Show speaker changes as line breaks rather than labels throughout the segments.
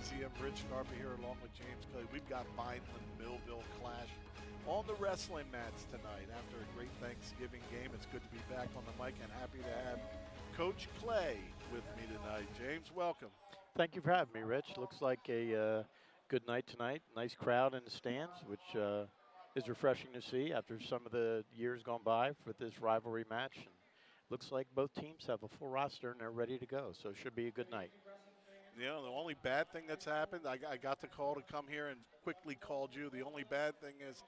WBZM. Rich Scarpa here along with James Clay. We've got Vineland Millville clash on the wrestling mats tonight. After a great Thanksgiving game, it's good to be back on the mic and happy to have Coach Clay with me tonight. James, welcome.
Thank you for having me, Rich. Looks like a good night tonight. Nice crowd in the stands, which is refreshing to see after some of the years gone by for this rivalry match. And looks like both teams have a full roster and they're ready to go, so it should be a good night.
You know, the only bad thing that's happened, I got the call to come here and quickly called you. The only bad thing is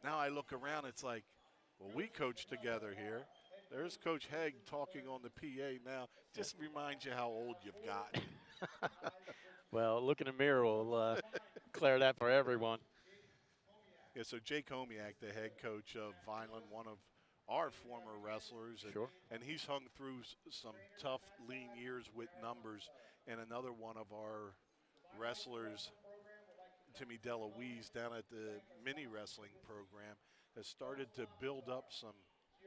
now I look around, it's like, well, we coach together here. There's Coach Haig talking on the PA now. Just reminds you how old you've gotten.
Well, look in the mirror will clear that for everyone.
Yeah, so Jake Homiak, the head coach of Vineland, one of our former wrestlers. And,
sure.
And he's hung through some tough, lean years with numbers. And another one of our wrestlers, Timmy DeLuise, down at the mini wrestling program, has started to build up some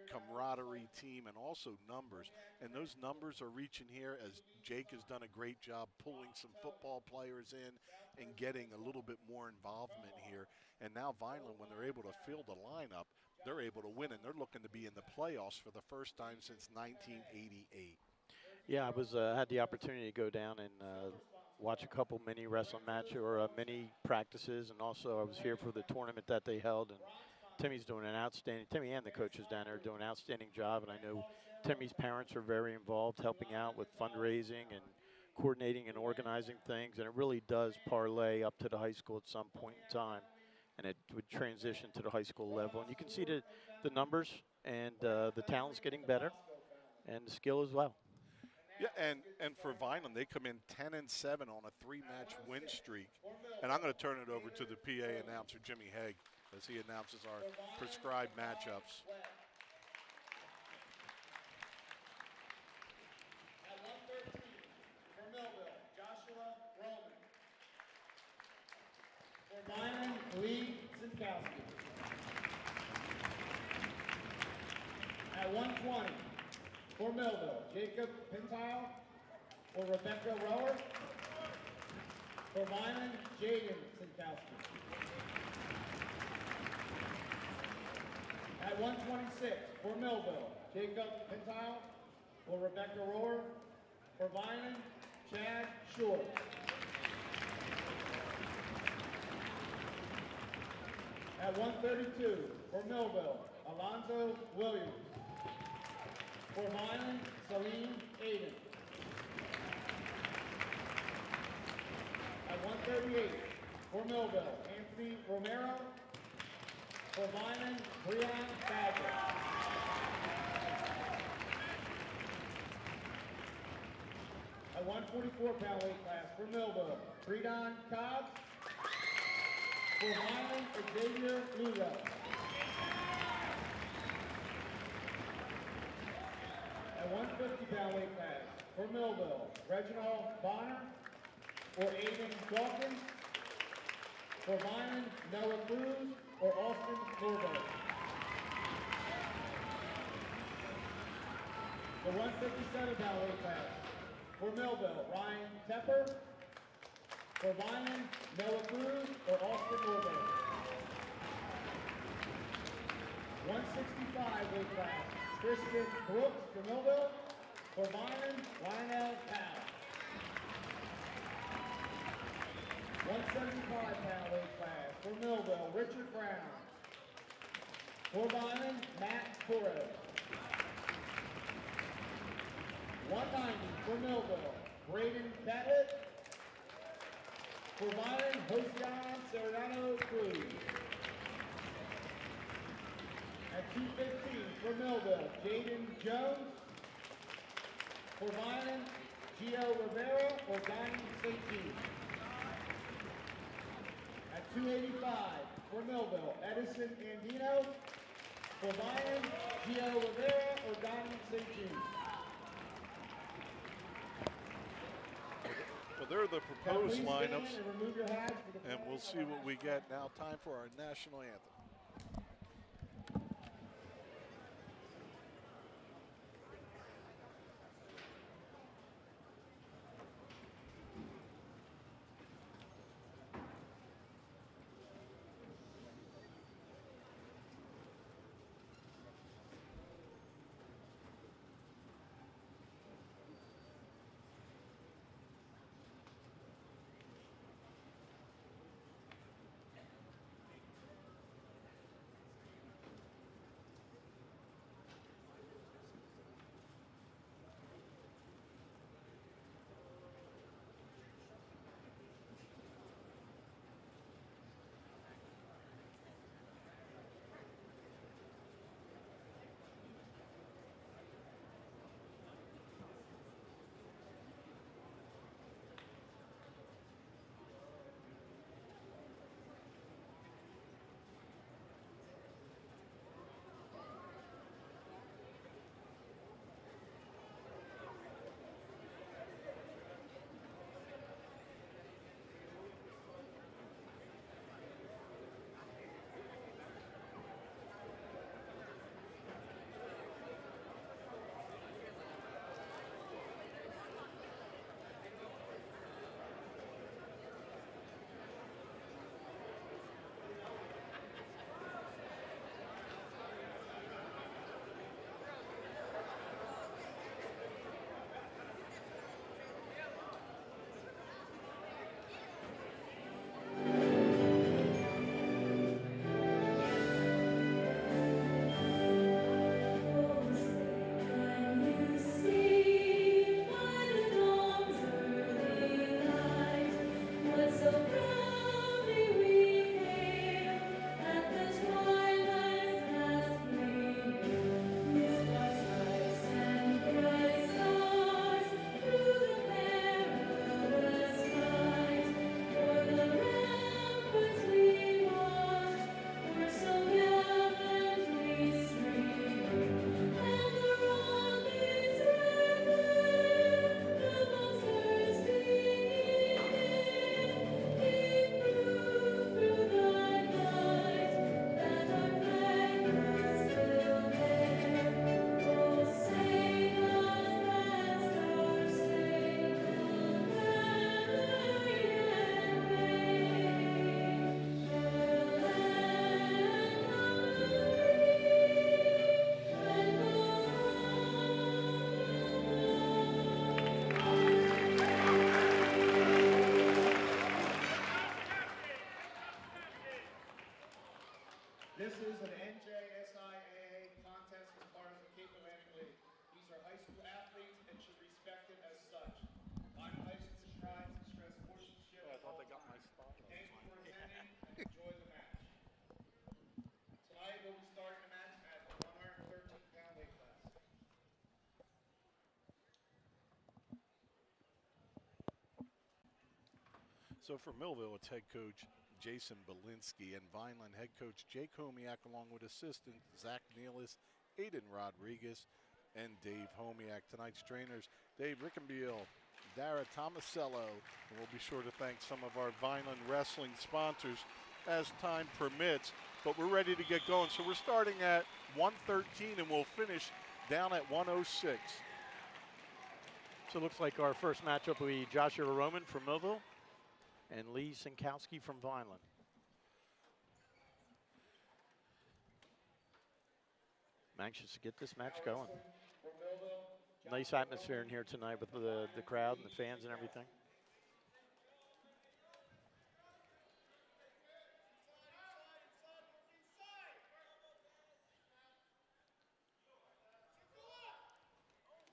camaraderie, team, and also numbers. And those numbers are reaching here as Jake has done a great job pulling some football players in and getting a little bit more involvement here. And now Vineland, when they're able to field a lineup, they're able to win, and they're looking to be in the playoffs for the first time since 1988.
Yeah, I was had the opportunity to go down and watch a couple mini wrestling matches or mini practices, and also I was here for the tournament that they held. And Timmy's doing an outstanding. Timmy and the coaches down there are doing an outstanding job, and I know Timmy's parents are very involved, helping out with fundraising and coordinating and organizing things. And it really does parlay up to the high school at some point in time, and it would transition to the high school level. And you can see the numbers and the talent's getting better, and the skill as well.
Yeah, and for Vineland, they come in 10-7 on a 3-match win streak. And I'm going to turn it over to the PA announcer, Jimmy Haig, as he announces our prescribed matchups.
At 113, for Millville, Joshua Roman. For Vineland, Lee Zinkowski. At 120, for Millville, Jacob Pintile. For Rebecca Rower. For Vineland, Jaden Zinkowski. At 126, for Millville, Jacob Pintile. For Rebecca Rower. For Vineland, Chad Short. At 132, for Millville, Alonzo Williams. For Vineland, Salim Aiden. At 138, for Millville, Anthony Romero. For Vineland, Breon Badger. At 144-pound weight class, for Millville, Breon Cobbs. For Vineland, Xavier Lugo. At 150-pound weight class, for Millville, Reginald Bonner. For Aiden Dawkins. For Vineland, Noah Cruz. Or Austin Norberg. The 157-pound weight class, for Millville, Ryan Tepper. For Vineland, Noah Cruz or Austin Norberg. 165 weight class, Christian Brooks for Millville. For Vineland, Lionel Powell. 175-pound weight class, for Millville, Richard Brown. For Vineland, Matt Torres. 190 for Millville, Braden Catlett. For Vineland, Josian Serrano Cruz. At 215 for Millville, Jaden Jones. For Vineland, Gio Rivera or Donnie St. Jude. At 285 for Millville, Edison Andino. For Vineland, Gio Rivera or Donnie St. Jude.
Well, they're the proposed lineups, and we'll see what we get now. Time for our national anthem. So for Millville, it's head coach Jason Belinsky and Vineland head coach Jake Homiak, along with assistant Zach Nealis, Aiden Rodriguez, and Dave Homiak. Tonight's trainers, Dave Rickenbiel, Dara Tomasello, and we'll be sure to thank some of our Vineland wrestling sponsors as time permits. But we're ready to get going. So we're starting at 113 and we'll finish down at 106.
So it looks like our first matchup will be Joshua Roman from Millville and Lee Sinkowski from Vineland. I'm anxious to get this match going. Nice atmosphere in here tonight with the crowd and the fans and everything.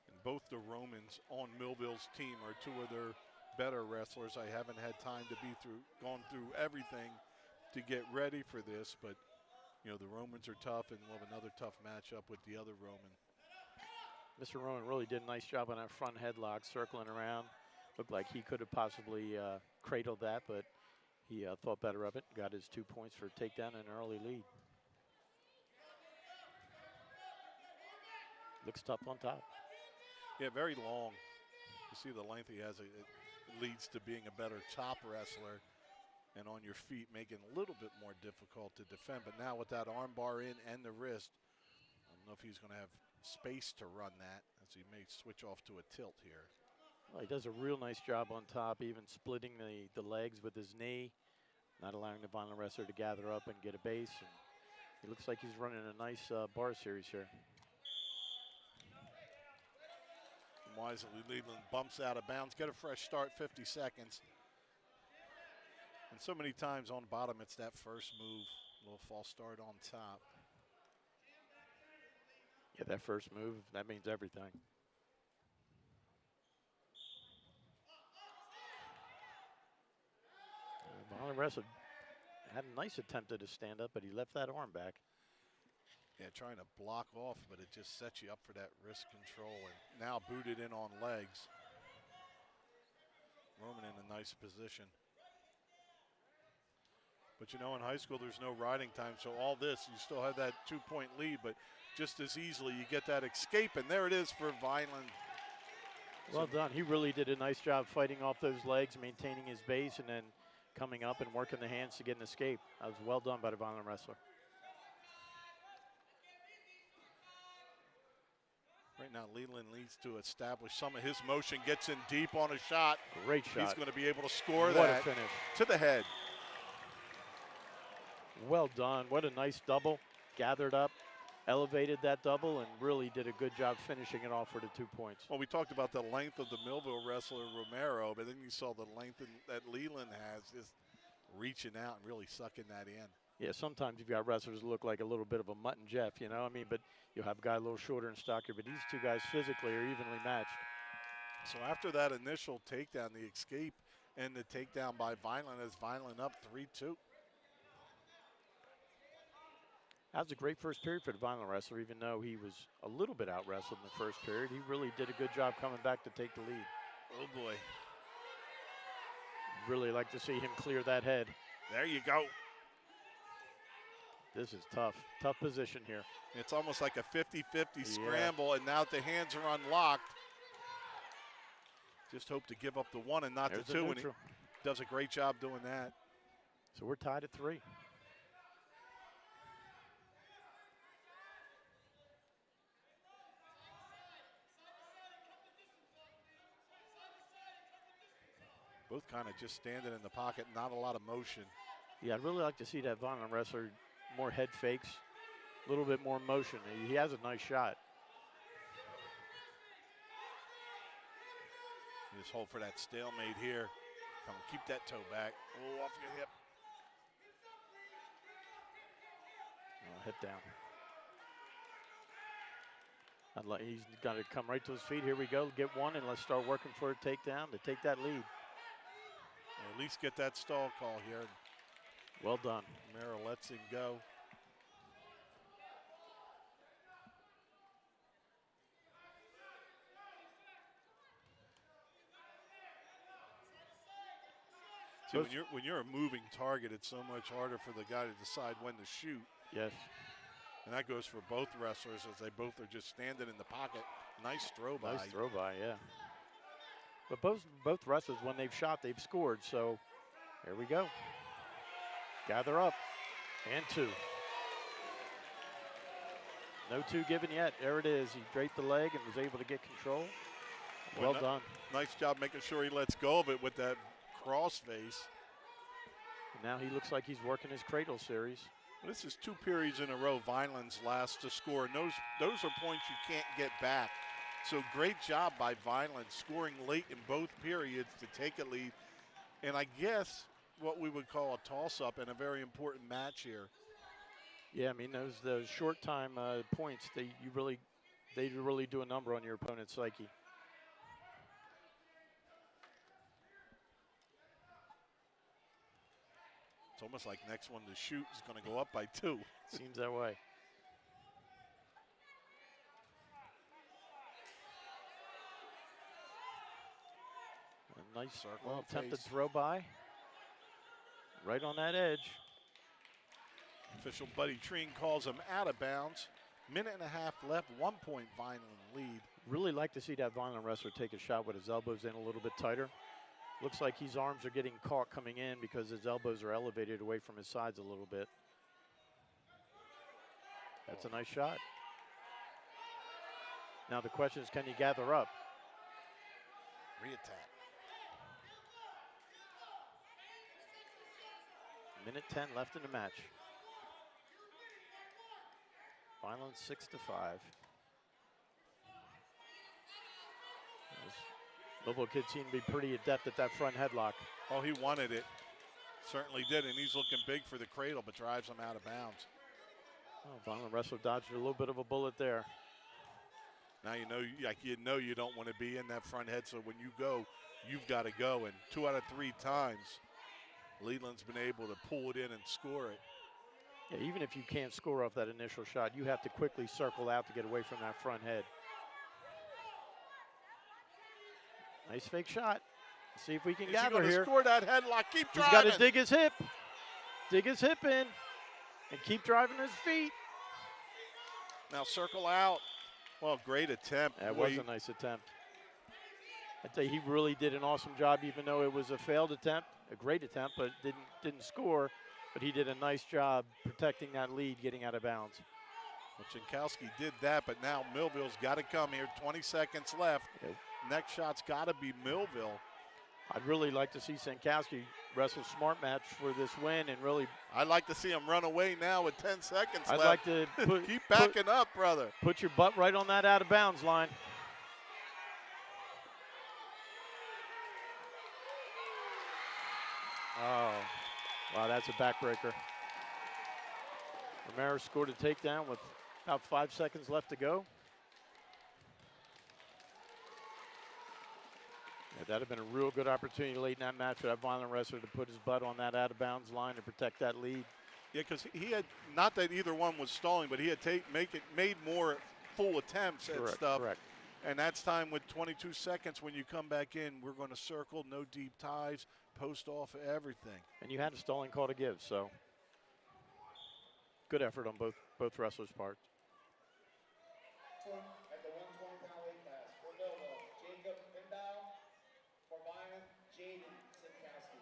And both the Romans on Millville's team are two of their better wrestlers. I haven't had time to gone through everything to get ready for this, but you know, the Romans are tough, and we'll have another tough matchup with the other Roman.
Mr. Roman really did a nice job on that front headlock, circling around. Looked like he could have possibly cradled that, but he thought better of it. Got his 2 points for a takedown and an early lead. Looks tough on top.
Yeah, very long. You see the length he has. It leads to being a better top wrestler, and on your feet, making it a little bit more difficult to defend. But now with that arm bar in and the wrist, I don't know if he's going to have space to run that, as he may switch off to a tilt here.
Well, he does a real nice job on top, even splitting the legs with his knee, not allowing the Vineland wrestler to gather up and get a base. And he looks like he's running a nice bar series here.
And wisely, Leland bumps out of bounds. Get a fresh start, 50 seconds. And so many times on bottom, it's that first move, a little false start on top.
Yeah, that first move, that means everything. Vineland wrestler had a nice attempt at a stand-up, but he left that arm back.
Yeah, trying to block off, but it just sets you up for that wrist control. And now booted in on legs. Roman in a nice position. But you know, in high school, there's no riding time, so all this, you still have that 2-point lead, but just as easily you get that escape, and there it is for Vineland.
Well done. He really did a nice job fighting off those legs, maintaining his base, and then coming up and working the hands to get an escape. That was well done by the Vineland wrestler.
Right now, Leland needs to establish some of his motion, gets in deep on a shot.
Great shot.
He's going to be able to score
what
that
a finish.
To the head.
Well done. What a nice double. Gathered up, elevated that double, and really did a good job finishing it off for the 2 points.
Well, we talked about the length of the Millville wrestler Romero, but then you saw the length that Leland has, just reaching out and really sucking that in.
Yeah, sometimes you've got wrestlers who look like a little bit of a Mutt and Jeff, you know? I mean, but you'll have a guy a little shorter and stockier, but these two guys physically are evenly matched.
So after that initial takedown, the escape and the takedown by Vineland is Vineland up 3-2.
That was a great first period for the Vineland wrestler, even though he was a little bit out-wrestled in the first period. He really did a good job coming back to take the lead.
Oh, boy.
Really like to see him clear that head.
There you go.
This is tough. Tough position here.
It's almost like a 50-50 scramble, and now the hands are unlocked. Just hope to give up the one and not
There's
the two, and he
neutral.
does a great job doing that.
So we're tied at 3.
Both kind of just standing in the pocket, not a lot of motion.
Yeah, I'd really like to see that Vineland wrestler more head fakes, a little bit more motion. He has a nice shot.
You just hold for that stalemate here. Come on, keep that toe back. Oh, off your hip.
Oh, hip down. He's got to come right to his feet. Here we go. Get one, and let's start working for a takedown to take that lead.
At least get that stall call here.
Well done.
Merrill lets him go. See, when you're a moving target, it's so much harder for the guy to decide when to shoot.
Yes.
And that goes for both wrestlers as they both are just standing in the pocket. Nice throw by.
Nice throw by, yeah. But both wrestlers, when they've shot, they've scored. So here we go. Gather up. And 2. No 2 given yet. There it is. He draped the leg and was able to get control. Well done.
Nice job making sure he lets go of it with that cross face.
And now he looks like he's working his cradle series.
This is 2 periods in a row. Vineland's last to score. And those are points you can't get back. So great job by Vineland scoring late in both periods to take a lead. And I guess what we would call a toss-up in a very important match here.
Yeah, I mean those short time points, they really do a number on your opponent's psyche.
It's almost like next one to shoot is going to go up by 2.
Seems that way. A nice
circle
attempted throw by. Right on that edge.
Official Buddy Treen calls him out of bounds. Minute and a half left, 1 point Vineland lead.
Really like to see that Vineland wrestler take a shot with his elbows in a little bit tighter. Looks like his arms are getting caught coming in because his elbows are elevated away from his sides a little bit. That's a nice shot. Now the question is, can he gather up?
Re-attack.
Minute 10 left in the match. Vineland 6-5. Millville kid seemed to be pretty adept at that front headlock.
Oh, he wanted it. Certainly did, and he's looking big for the cradle, but drives him out of bounds.
Oh, Vineland wrestler dodged a little bit of a bullet there.
Now you don't want to be in that front head, so when you go, you've got to go. And 2 out of 3 times, Leland's been able to pull it in and score it.
Yeah, even if you can't score off that initial shot, you have to quickly circle out to get away from that front head. Nice fake shot. Let's see if we can gather here.
Score that headlock. Keep driving.
He's got to dig his hip. Dig his hip in and keep driving his feet.
Now circle out. Well, great attempt.
That was a nice attempt. I'd say he really did an awesome job, even though it was a failed attempt, a great attempt, but didn't score. But he did a nice job protecting that lead, getting out of bounds.
Well, Jankowski did that, but now Millville's got to come here. 20 seconds left.
Okay.
Next shot's got to be Millville.
I'd really like to see Jankowski wrestle smart match for this win and really.
I'd like to see him run away now with 10 seconds left.
I'd like to
keep backing up, brother.
Put your butt right on that out of bounds line. Oh, wow, that's a backbreaker. Ramirez scored a takedown with about 5 seconds left to go. Yeah, that'd have been a real good opportunity late in that match for that Vineland wrestler to put his butt on that out of bounds line and protect that lead.
Yeah, because he had, not that either one was stalling, but he had made more full attempts at stuff.
Correct.
And that's time with 22 seconds when you come back in. We're going to circle, no deep ties, post off everything.
And you had a stalling call to give, so good effort on both wrestlers' parts.
At the 120-pound weight class for Millville, Jacob Pindal. For Vineland, Jaden Sitkowski.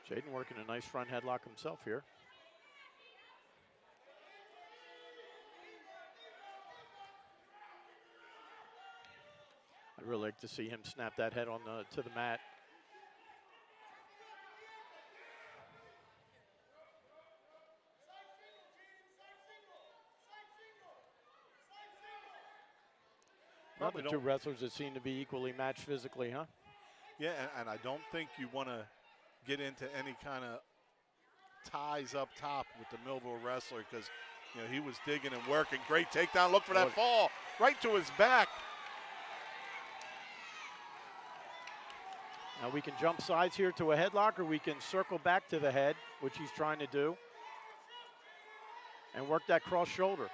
Jaden working a nice front headlock himself here. I'd really like to see him snap that head on to the mat. Not the two wrestlers that seem to be equally matched physically, huh?
Yeah, and I don't think you want to get into any kind of ties up top with the Millville wrestler because, you know, he was digging and working. Great takedown. Look for that fall right to his back.
Now we can jump sides here to a headlock, or we can circle back to the head, which he's trying to do, and work that cross shoulder.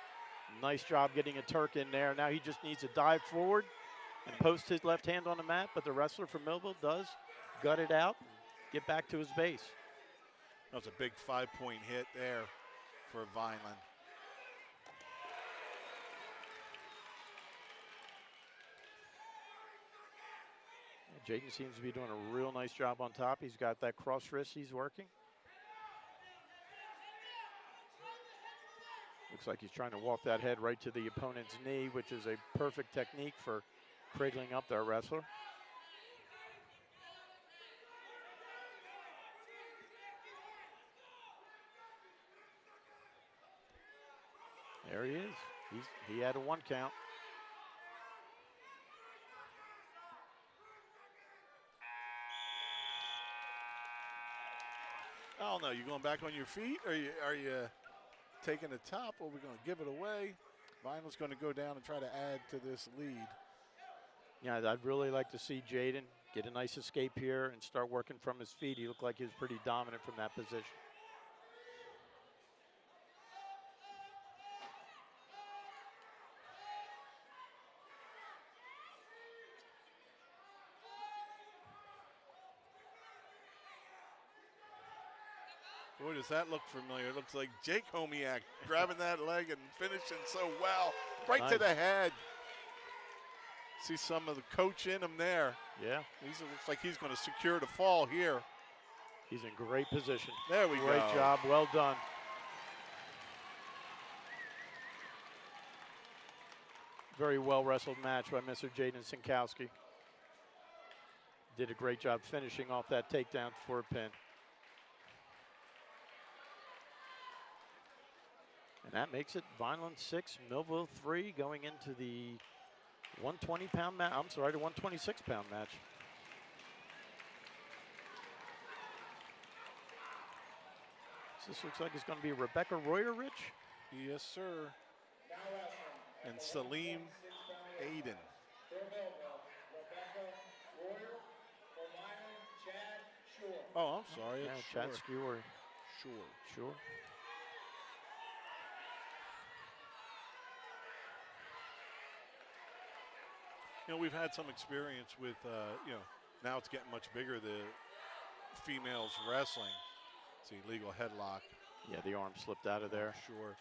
Nice job getting a Turk in there. Now he just needs to dive forward and post his left hand on the mat, but the wrestler from Millville does gut it out and get back to his base.
That was a big 5-point hit there for Vineland.
Jaden seems to be doing a real nice job on top. He's got that cross wrist he's working. Looks like he's trying to walk that head right to the opponent's knee, which is a perfect technique for cradling up their wrestler. There he is. He had a 1 count.
I don't know. You going back on your feet, or are you taking the top, or we're going to give it away? Vineland's going to go down and try to add to this lead.
Yeah, I'd really like to see Jaden get a nice escape here and start working from his feet. He looked like he was pretty dominant from that position.
Boy, does that look familiar. It looks like Jake Homiak grabbing that leg and finishing so well. Right
Nice.
to the head. See some of the coach in him there.
Yeah,
Looks like he's going to secure the fall here.
he's in great position.
There we go.
Great job, well done. Very well wrestled match by Mr. Jaden Sinkowski. Did a great job finishing off that takedown for a pin. And that makes it Vineland 6, Millville 3, going into the 120-pound match. I'm sorry, the 126-pound match. This looks like it's going to be Rebecca Reuter-Rich.
Yes, sir. And Salim Aiden. Oh, I'm sorry.
Yeah,
It's
Chad
Shore.
Skewer. Sure.
You know, we've had some experience with, now it's getting much bigger, the females wrestling. See, legal headlock.
Yeah, the arm slipped out of there.
Sure.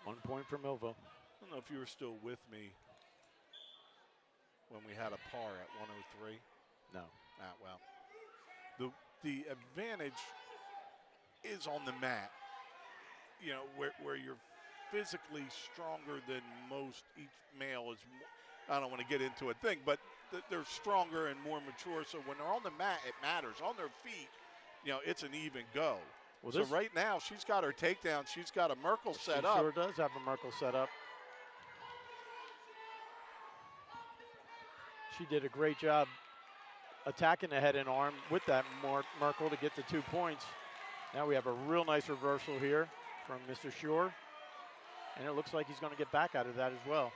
1 point for Millville.
I don't know if you were still with me when we had a par at 103.
No.
Ah, well. The advantage is on the mat, you know, where you're physically stronger than most. Each male is, I don't want to get into a thing, but they're stronger and more mature. So when they're on the mat, it matters. On their feet, you know, it's an even go.
Well,
so right now, she's got her takedown. She's got a Merkel set up.
She sure does have a Merkel set up. She did a great job attacking the head and arm with that Merkel to get the 2 points. Now we have a real nice reversal here from Mr. Shore. And it looks like he's going to get back out of that as well.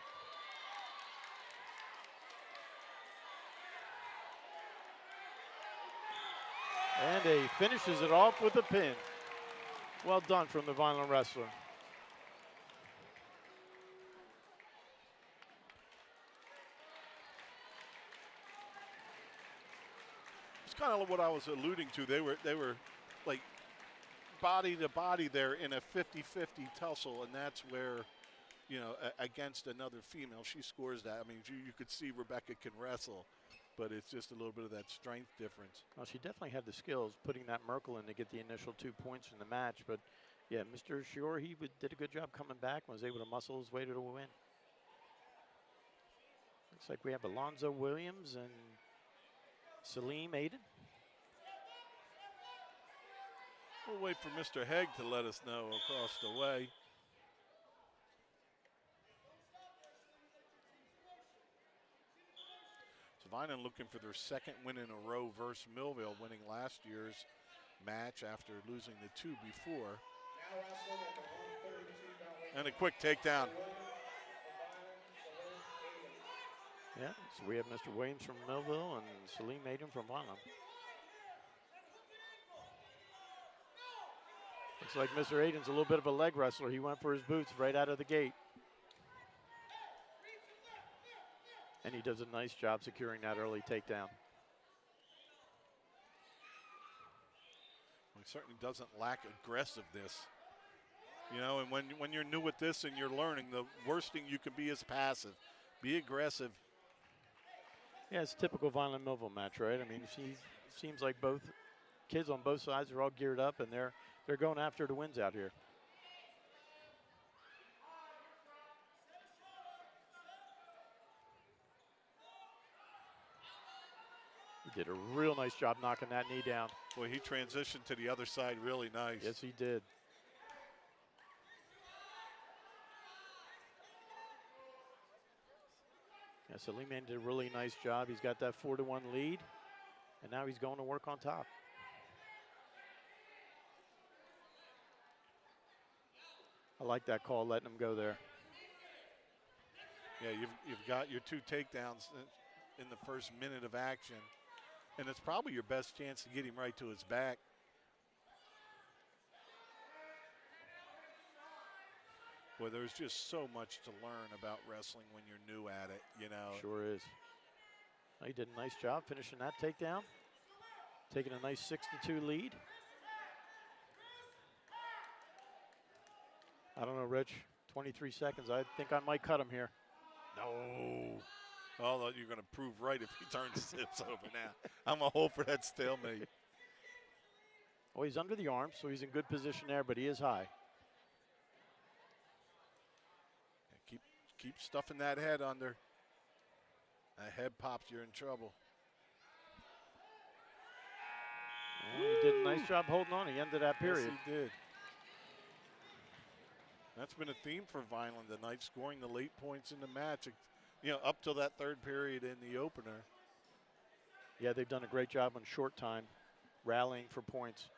And he finishes it off with a pin. Well done from the Vineland wrestler.
It's kind of what I was alluding to. They were like body to body there in a 50-50 tussle, and that's where, you know, against another female, she scores that. I mean, you could see Rebecca can wrestle, but it's just a little bit of that strength difference.
Well, she definitely had the skills putting that Merkel in to get the initial 2 points in the match. But, yeah, Mr. Shore, he did a good job coming back and was able to muscle his way to the win. Looks like we have Alonzo Williams and Salim Aiden.
We'll wait for Mr. Haig to let us know across the way. So Vineland looking for their second win in a row versus Millville, winning last year's match after losing the 2 before. And a quick takedown.
Yeah, so we have Mr. Williams from Millville and Salim Aiden from Vineland. Looks like Mr. Aiden's a little bit of a leg wrestler. He went for his boots right out of the gate. And he does a nice job securing that early takedown.
He certainly doesn't lack aggressiveness. You know, and when you're new at this and you're learning, the worst thing you can be is passive. Be aggressive.
Yeah, it's a typical Vineland Millville match, right? I mean, seems like both kids on both sides are all geared up, and they're going after the wins out here. He did a real nice job knocking that knee down.
Boy, he transitioned to the other side really nice.
Yes, he did. Yeah, Salim did a really nice job. He's got that 4-1 lead, and now he's going to work on top. I like that call, letting him go there.
Yeah, you've got your 2 takedowns in the first minute of action, and it's probably your best chance to get him right to his back. Boy, there's just so much to learn about wrestling when you're new at it, you know.
Sure is. He did a nice job finishing that takedown, taking a nice 6-2 lead. I don't know, Rich, 23 seconds. I think I might cut him here.
No. Oh, you're going to prove right if he turns his hips over now. I'm going to hold for that stalemate.
Well, he's under the arm, so he's in good position there, but he is high.
Keep stuffing that head under. That head pops, you're in trouble.
And he did a nice job holding on. He ended that period.
Yes, he did. That's been a theme for Vineland tonight, scoring the late points in the match, you know, up till that third period in the opener.
Yeah, they've done a great job on short time, rallying for points.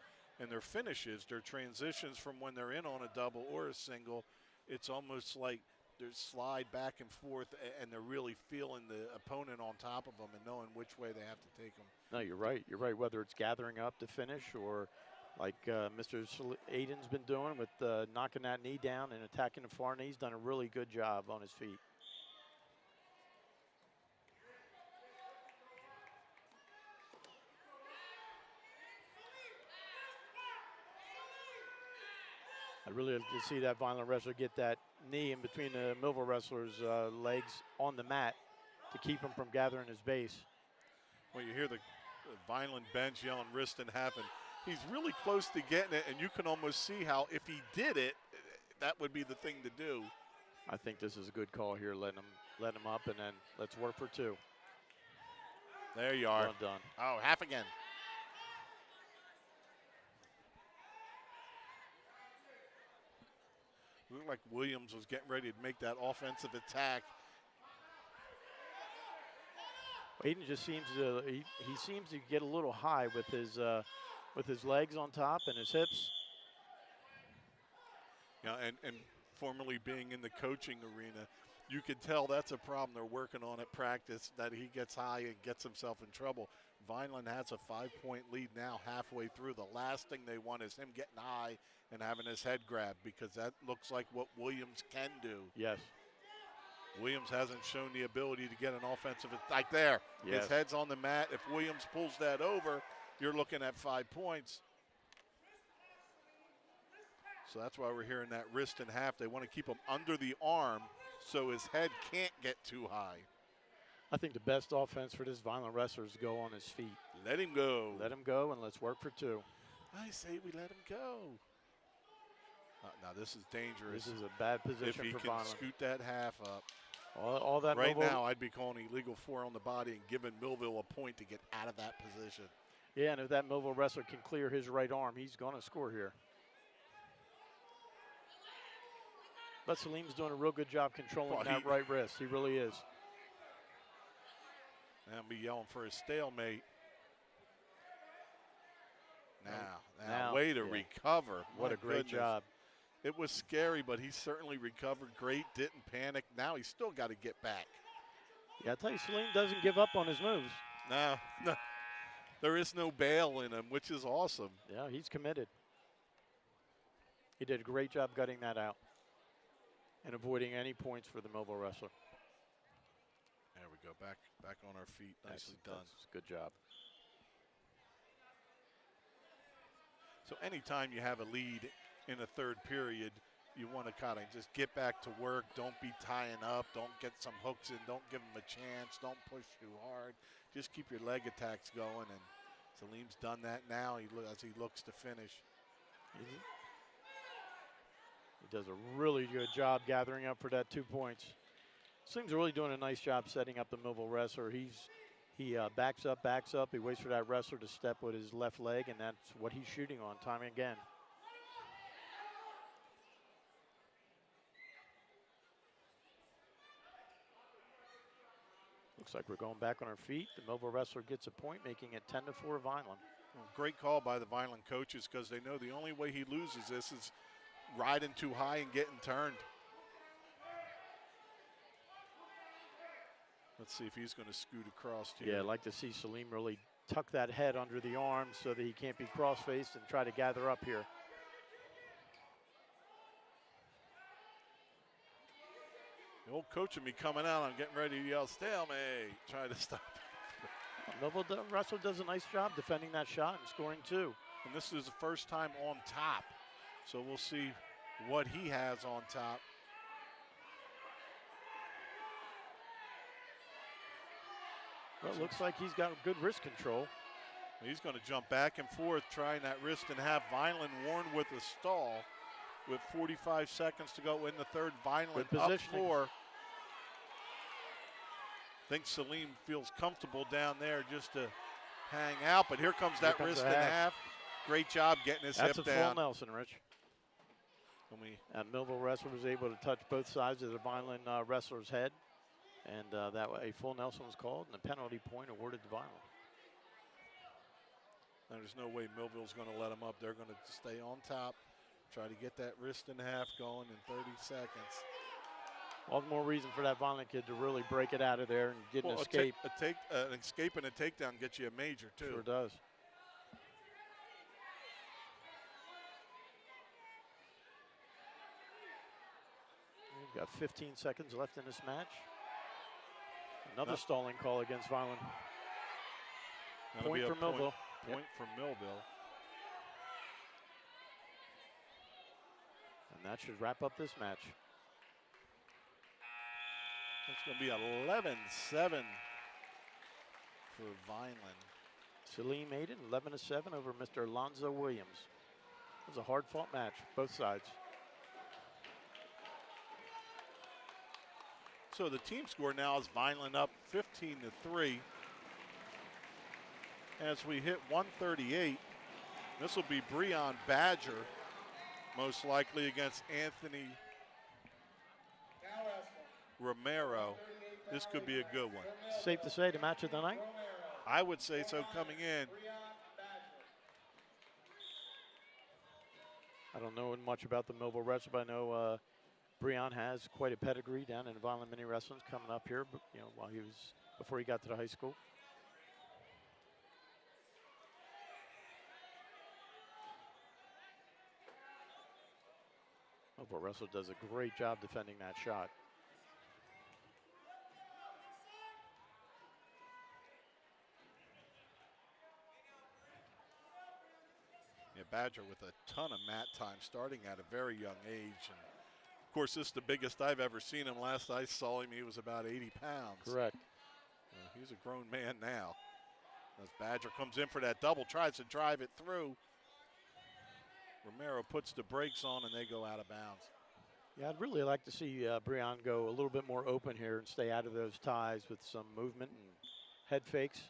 And their finishes, their transitions from when they're in on a double or a single, it's almost like they slide back and forth, and they're really feeling the opponent on top of them and knowing which way they have to take them.
No, you're right. You're right. Whether it's gathering up to finish or like Mr. Aiden's been doing with knocking that knee down and attacking the far knee, he's done a really good job on his feet. I really like to see that Vineland wrestler get that knee in between the Millville wrestler's legs on the mat to keep him from gathering his base.
Well, you hear the Vineland bench yelling wrist and half, and he's really close to getting it, and you can almost see how if he did it, that would be the thing to do.
I think this is a good call here, letting him up, and then let's work for 2.
There you are.
Well done.
Oh, half again. Looked like Williams was getting ready to make that offensive attack.
Aiden just seems to he seems to get a little high with his legs on top and his hips.
Yeah, and formerly being in the coaching arena, you can tell that's a problem they're working on at practice, that he gets high and gets himself in trouble. Vineland has a 5-point lead now halfway through. The last thing they want is him getting high and having his head grabbed, because that looks like what Williams can do.
Yes.
Williams hasn't shown the ability to get an offensive attack there.
Yes.
His head's on the mat. If Williams pulls that over, you're looking at 5 points. So that's why we're hearing that wrist and half. They want to keep him under the arm so his head can't get too high.
I think the best offense for this Vineland wrestler is to go on his feet.
Let him go.
Let him go, and let's work for 2.
I say we let him go. Now this is dangerous.
This is a bad position
if he
for
can
Vineland.
scoot that half up.
All that
right
Millville,
now, I'd be calling illegal 4 on the body and giving Millville a point to get out of that position.
Yeah, and if that Millville wrestler can clear his right arm, he's going to score here. But Salim's doing a real good job controlling that right wrist. He really is.
And I'll be yelling for a stalemate. Now, way to recover.
What a great job.
It was scary, but he certainly recovered great, didn't panic. Now he's still got to get back.
Yeah, I tell you, Salim doesn't give up on his moves.
No. There is no bail in him, which is awesome.
Yeah, he's committed. He did a great job gutting that out and avoiding any points for the Millville wrestler.
There we go. Back on our feet. Nicely done.
That's a good job.
So anytime you have a lead in the third period, you want to kind of just get back to work. Don't be tying up. Don't get some hooks in. Don't give them a chance. Don't push too hard. Just keep your leg attacks going. And Salim's done that now as he looks to finish.
He does a really good job gathering up for that 2 points. Salim's really doing a nice job setting up the Millville wrestler. He backs up. He waits for that wrestler to step with his left leg, and that's what he's shooting on time and again. Looks like we're going back on our feet. The Millville wrestler gets a point, making it 10-4 Vineland.
Well, great call by the Vineland coaches because they know the only way he loses this is riding too high and getting turned. Let's see if he's going to scoot across here.
Yeah, I'd like to see Salim really tuck that head under the arm so that he can't be cross-faced and try to gather up here.
The old coach of me coming out, I'm getting ready to yell, stalemate, trying to stop.
Millville wrestler does a nice job defending that shot and scoring 2.
And this is the first time on top. So we'll see what he has on top.
Well, it looks like he's got good wrist control.
He's going to jump back and forth, trying that wrist and have Vineland warned with a stall. With 45 seconds to go in the third, Vineland up 4. I think Salim feels comfortable down there just to hang out, but here comes that wrist and half. Great job getting his hip down.
That's a full Nelson, Rich.
And
Millville wrestler was able to touch both sides of the Vineland wrestler's head, and that way a full Nelson was called and a penalty point awarded to Vineland.
There's no way Millville's going to let them up. They're going to stay on top. Try to get that wrist and half going in 30 seconds.
All the more reason for that Vineland kid to really break it out of there and get an escape.
An escape and a takedown gets you a major, too.
Sure does. We've got 15 seconds left in this match. Another stalling call against Vineland. Point for Millville.
Point for Millville.
And that should wrap up this match.
It's going to be 11-7 for Vineland.
Salim made it 11-7 over Mr. Alonzo Williams. It was a hard-fought match, both sides.
So the team score now is Vineland up 15-3. As we hit 138, this will be Breon Badger, most likely against Anthony Romero. This could be a good one.
Safe to say the match of the night?
I would say so coming in.
I don't know much about the Millville wrestler, but I know Breon has quite a pedigree down in Vineland Mini Wrestling coming up here, but, you know, before he got to the high school. Millville wrestler does a great job defending that shot.
Yeah, Badger with a ton of mat time starting at a very young age. And of course, this is the biggest I've ever seen him. Last I saw him, he was about 80 pounds.
Correct.
He's a grown man now. As Badger comes in for that double, tries to drive it through. Romero puts the brakes on and they go out of bounds.
Yeah, I'd really like to see Breon go a little bit more open here and stay out of those ties with some movement and head fakes.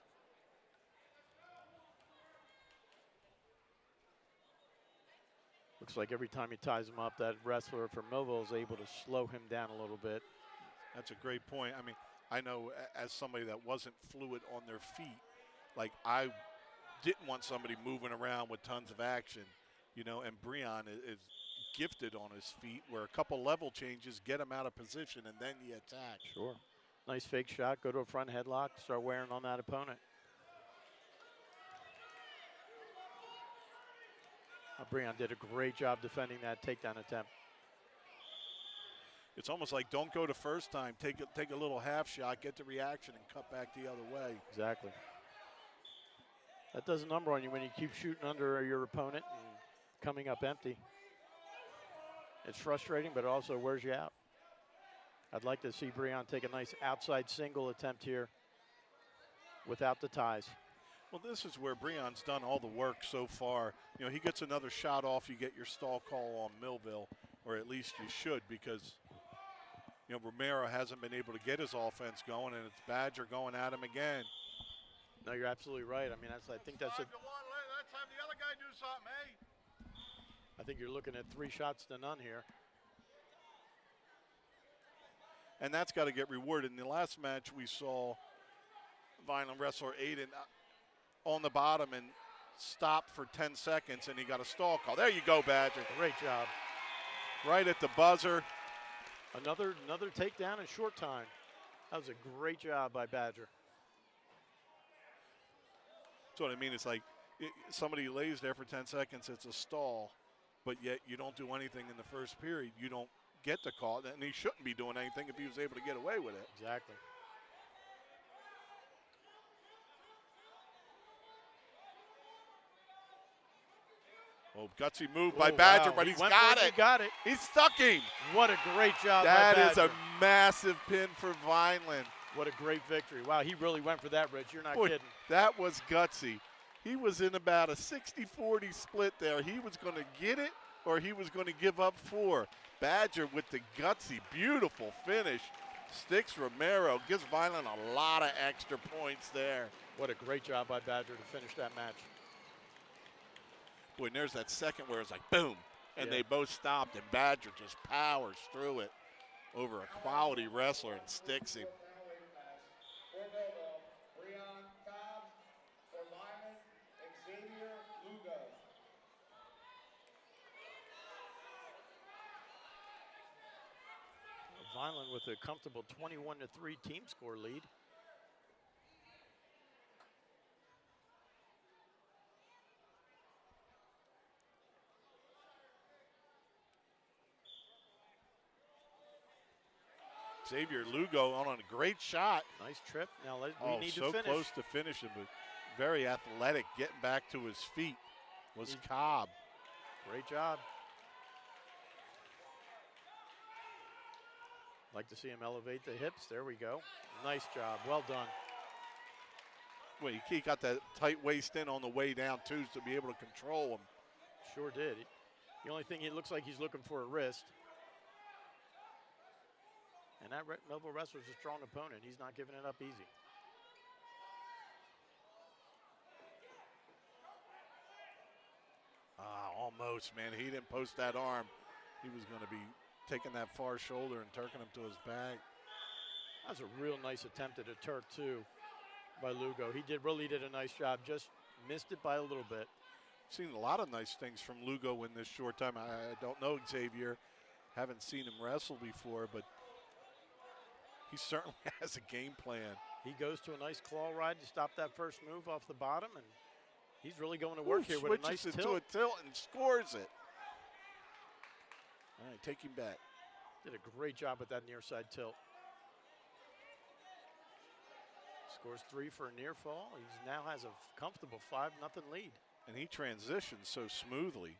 Looks like every time he ties him up, that wrestler from Millville is able to slow him down a little bit.
That's a great point. I mean, I know as somebody that wasn't fluid on their feet, like I didn't want somebody moving around with tons of action, you know, and Breon is gifted on his feet where a couple level changes get him out of position and then you attack.
Sure. Nice fake shot, go to a front headlock, start wearing on that opponent. Breon did a great job defending that takedown attempt.
It's almost like don't go the first time. Take a little half shot, get the reaction, and cut back the other way.
Exactly. That does a number on you when you keep shooting under your opponent and coming up empty. It's frustrating, but it also wears you out. I'd like to see Breon take a nice outside single attempt here without the ties.
Well, this is where Breon's done all the work so far. You know, he gets another shot off, you get your stall call on Millville, or at least you should, because, you know, Romero hasn't been able to get his offense going, and it's Badger going at him again.
No, you're absolutely right. I mean, I think that's it.
Let's have the other guy do something, eh?
I think you're looking at 3 shots to none here.
And that's got to get rewarded. In the last match, we saw Vineland wrestler Aiden on the bottom and stopped for 10 seconds, and he got a stall call. There you go, Badger.
Great job.
Right at the buzzer.
Another takedown in short time. That was a great job by Badger.
That's what I mean. It's like somebody lays there for 10 seconds, it's a stall, but yet you don't do anything in the first period. You don't get the call, and he shouldn't be doing anything if he was able to get away with it.
Exactly.
Oh, gutsy move by Badger,
wow.
but he's got it.
He got it.
He stuck him.
What a great job
That
by
is
Badger.
a massive pin for Vineland.
What a great victory. Wow, he really went for that, Rich. You're not
Boy,
kidding.
that was gutsy. He was in about a 60-40 split there. He was going to get it or he was going to give up 4. Badger with the gutsy, beautiful finish. Sticks Romero, gives Vineland a lot of extra points there.
What a great job by Badger to finish that match.
Boy, and there's that second where it's like boom, and they both stopped, and Badger just powers through it over a quality wrestler and sticks him.
For Millville, Breon Cobbs. For Vineland, Xavier Lugo.
Vineland with a comfortable 21-3 team score lead.
Xavier Lugo on a great shot.
Nice trip. Now we need to
so
finish.
close to finishing, but very athletic. Getting back to his feet was Cobb.
Great job. Like to see him elevate the hips. There we go. Nice job. Well done.
Well, he got that tight waist in on the way down, too, to be able to control him.
Sure did. The only thing, it looks like he's looking for a wrist. And that Millville wrestler's a strong opponent. He's not giving it up easy.
Almost, man. He didn't post that arm. He was going to be taking that far shoulder and turking him to his back.
That was a real nice attempt at a Turk, too, by Lugo. He really did a nice job. Just missed it by a little bit.
Seen a lot of nice things from Lugo in this short time. I don't know Xavier. Haven't seen him wrestle before, but he certainly has a game plan.
He goes to a nice claw ride to stop that first move off the bottom, and he's really going to work here with a nice
switches it
tilt.
to a tilt and scores it. All right, take him back.
Did a great job with that near side tilt. Scores 3 for a near fall. He now has a comfortable 5-0 lead.
And he transitions so smoothly.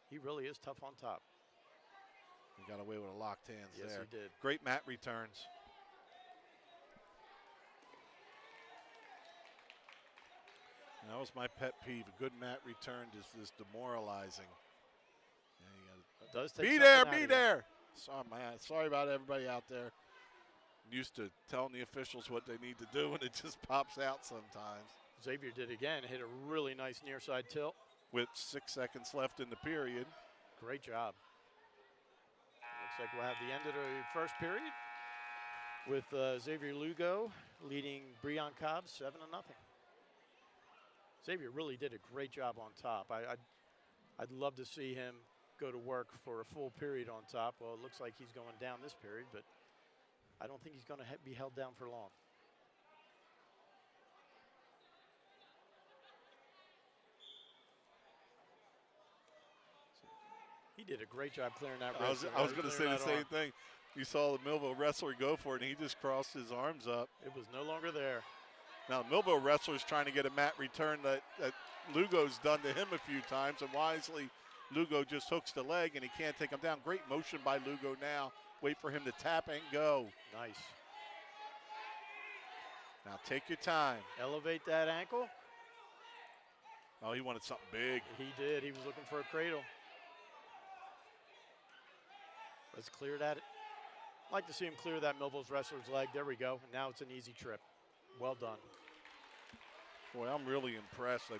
He really is tough on top.
He got away with a locked hands there.
Yes, he did.
Great mat returns. And that was my pet peeve. A good mat return is demoralizing.
It does take
be
something
there,
out
be
of
there. Sorry about everybody out there. Used to telling the officials what they need to do, and it just pops out sometimes.
Xavier did again, hit a really nice near side tilt.
With 6 seconds left in the period.
Great job. Looks like we'll have the end of the first period with Xavier Lugo leading Breon Cobbs 7-0. Xavier really did a great job on top. I'd love to see him go to work for a full period on top. Well, it looks like he's going down this period, but I don't think he's going to be held down for long. He did a great job clearing that wrist.
I was going to say the same thing. You saw the Millville wrestler go for it, and he just crossed his arms up.
It was no longer there.
Now, the Millville wrestler's trying to get a mat return that Lugo's done to him a few times, and wisely, Lugo just hooks the leg, and he can't take him down. Great motion by Lugo now. Wait for him to tap and go.
Nice.
Now take your time.
Elevate that ankle.
Oh, he wanted something big.
He did. He was looking for a cradle. Let's clear that. I'd like to see him clear that Millville's wrestler's leg. There we go. And now it's an easy trip. Well done.
Boy, I'm really impressed. I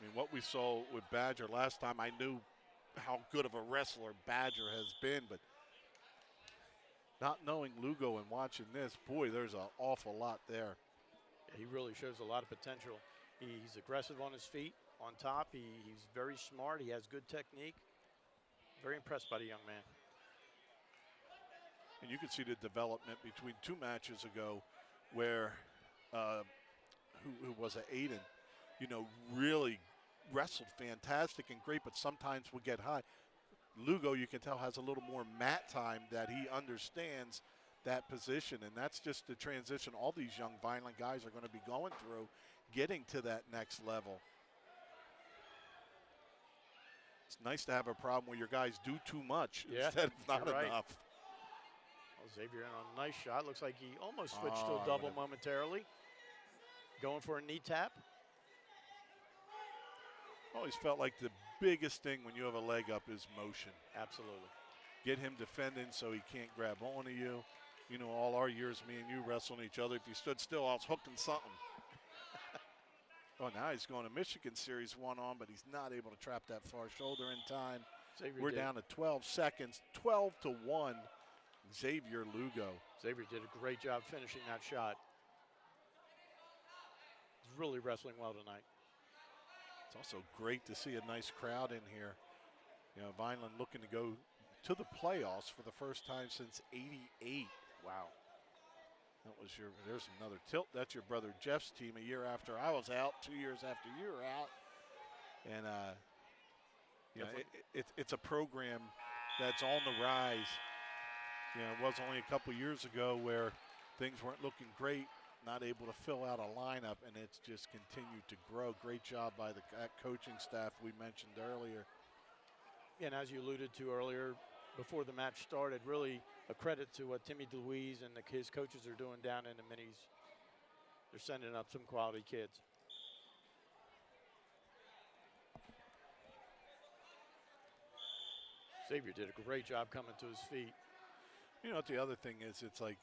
mean, what we saw with Badger last time, I knew how good of a wrestler Badger has been, but not knowing Lugo and watching this, boy, there's an awful lot there.
Yeah, he really shows a lot of potential. He's aggressive on his feet, on top. He's very smart. He has good technique. Very impressed by the young man.
And you can see the development between 2 matches ago where, who was it, Aiden, you know, really wrestled fantastic and great, but sometimes would get high. Lugo, you can tell, has a little more mat time, that he understands that position, and that's just the transition all these young Vineland guys are going to be going through, getting to that next level. It's nice to have a problem where your guys do too much instead of not
right.
enough.
Well, Xavier in on a nice shot. Looks like he almost switched to a double momentarily. Going for a knee tap.
Always felt like the biggest thing when you have a leg up is motion.
Absolutely.
Get him defending so he can't grab onto you. You know, all our years, me and you wrestling each other, if you stood still, I was hooking something. Oh, now he's going to Michigan Series 1 on, but he's not able to trap that far shoulder in time.
Xavier
We're down to 12 seconds, 12-1, Xavier Lugo.
Xavier did a great job finishing that shot. He's really wrestling well tonight.
It's also great to see a nice crowd in here. You know, Vineland looking to go to the playoffs for the first time since '88. Wow. That was there's another tilt. That's your brother Jeff's team a year after I was out, 2 years after you were out. And, you know, it's a program that's on the rise. You know, it was only a couple years ago where things weren't looking great, not able to fill out a lineup, and it's just continued to grow. Great job by the coaching staff we mentioned earlier.
And as you alluded to earlier, before the match started, really a credit to what Timmy DeLuise and his coaches are doing down in the minis. They're sending up some quality kids. Xavier did a great job coming to his feet.
You know what the other thing is? It's like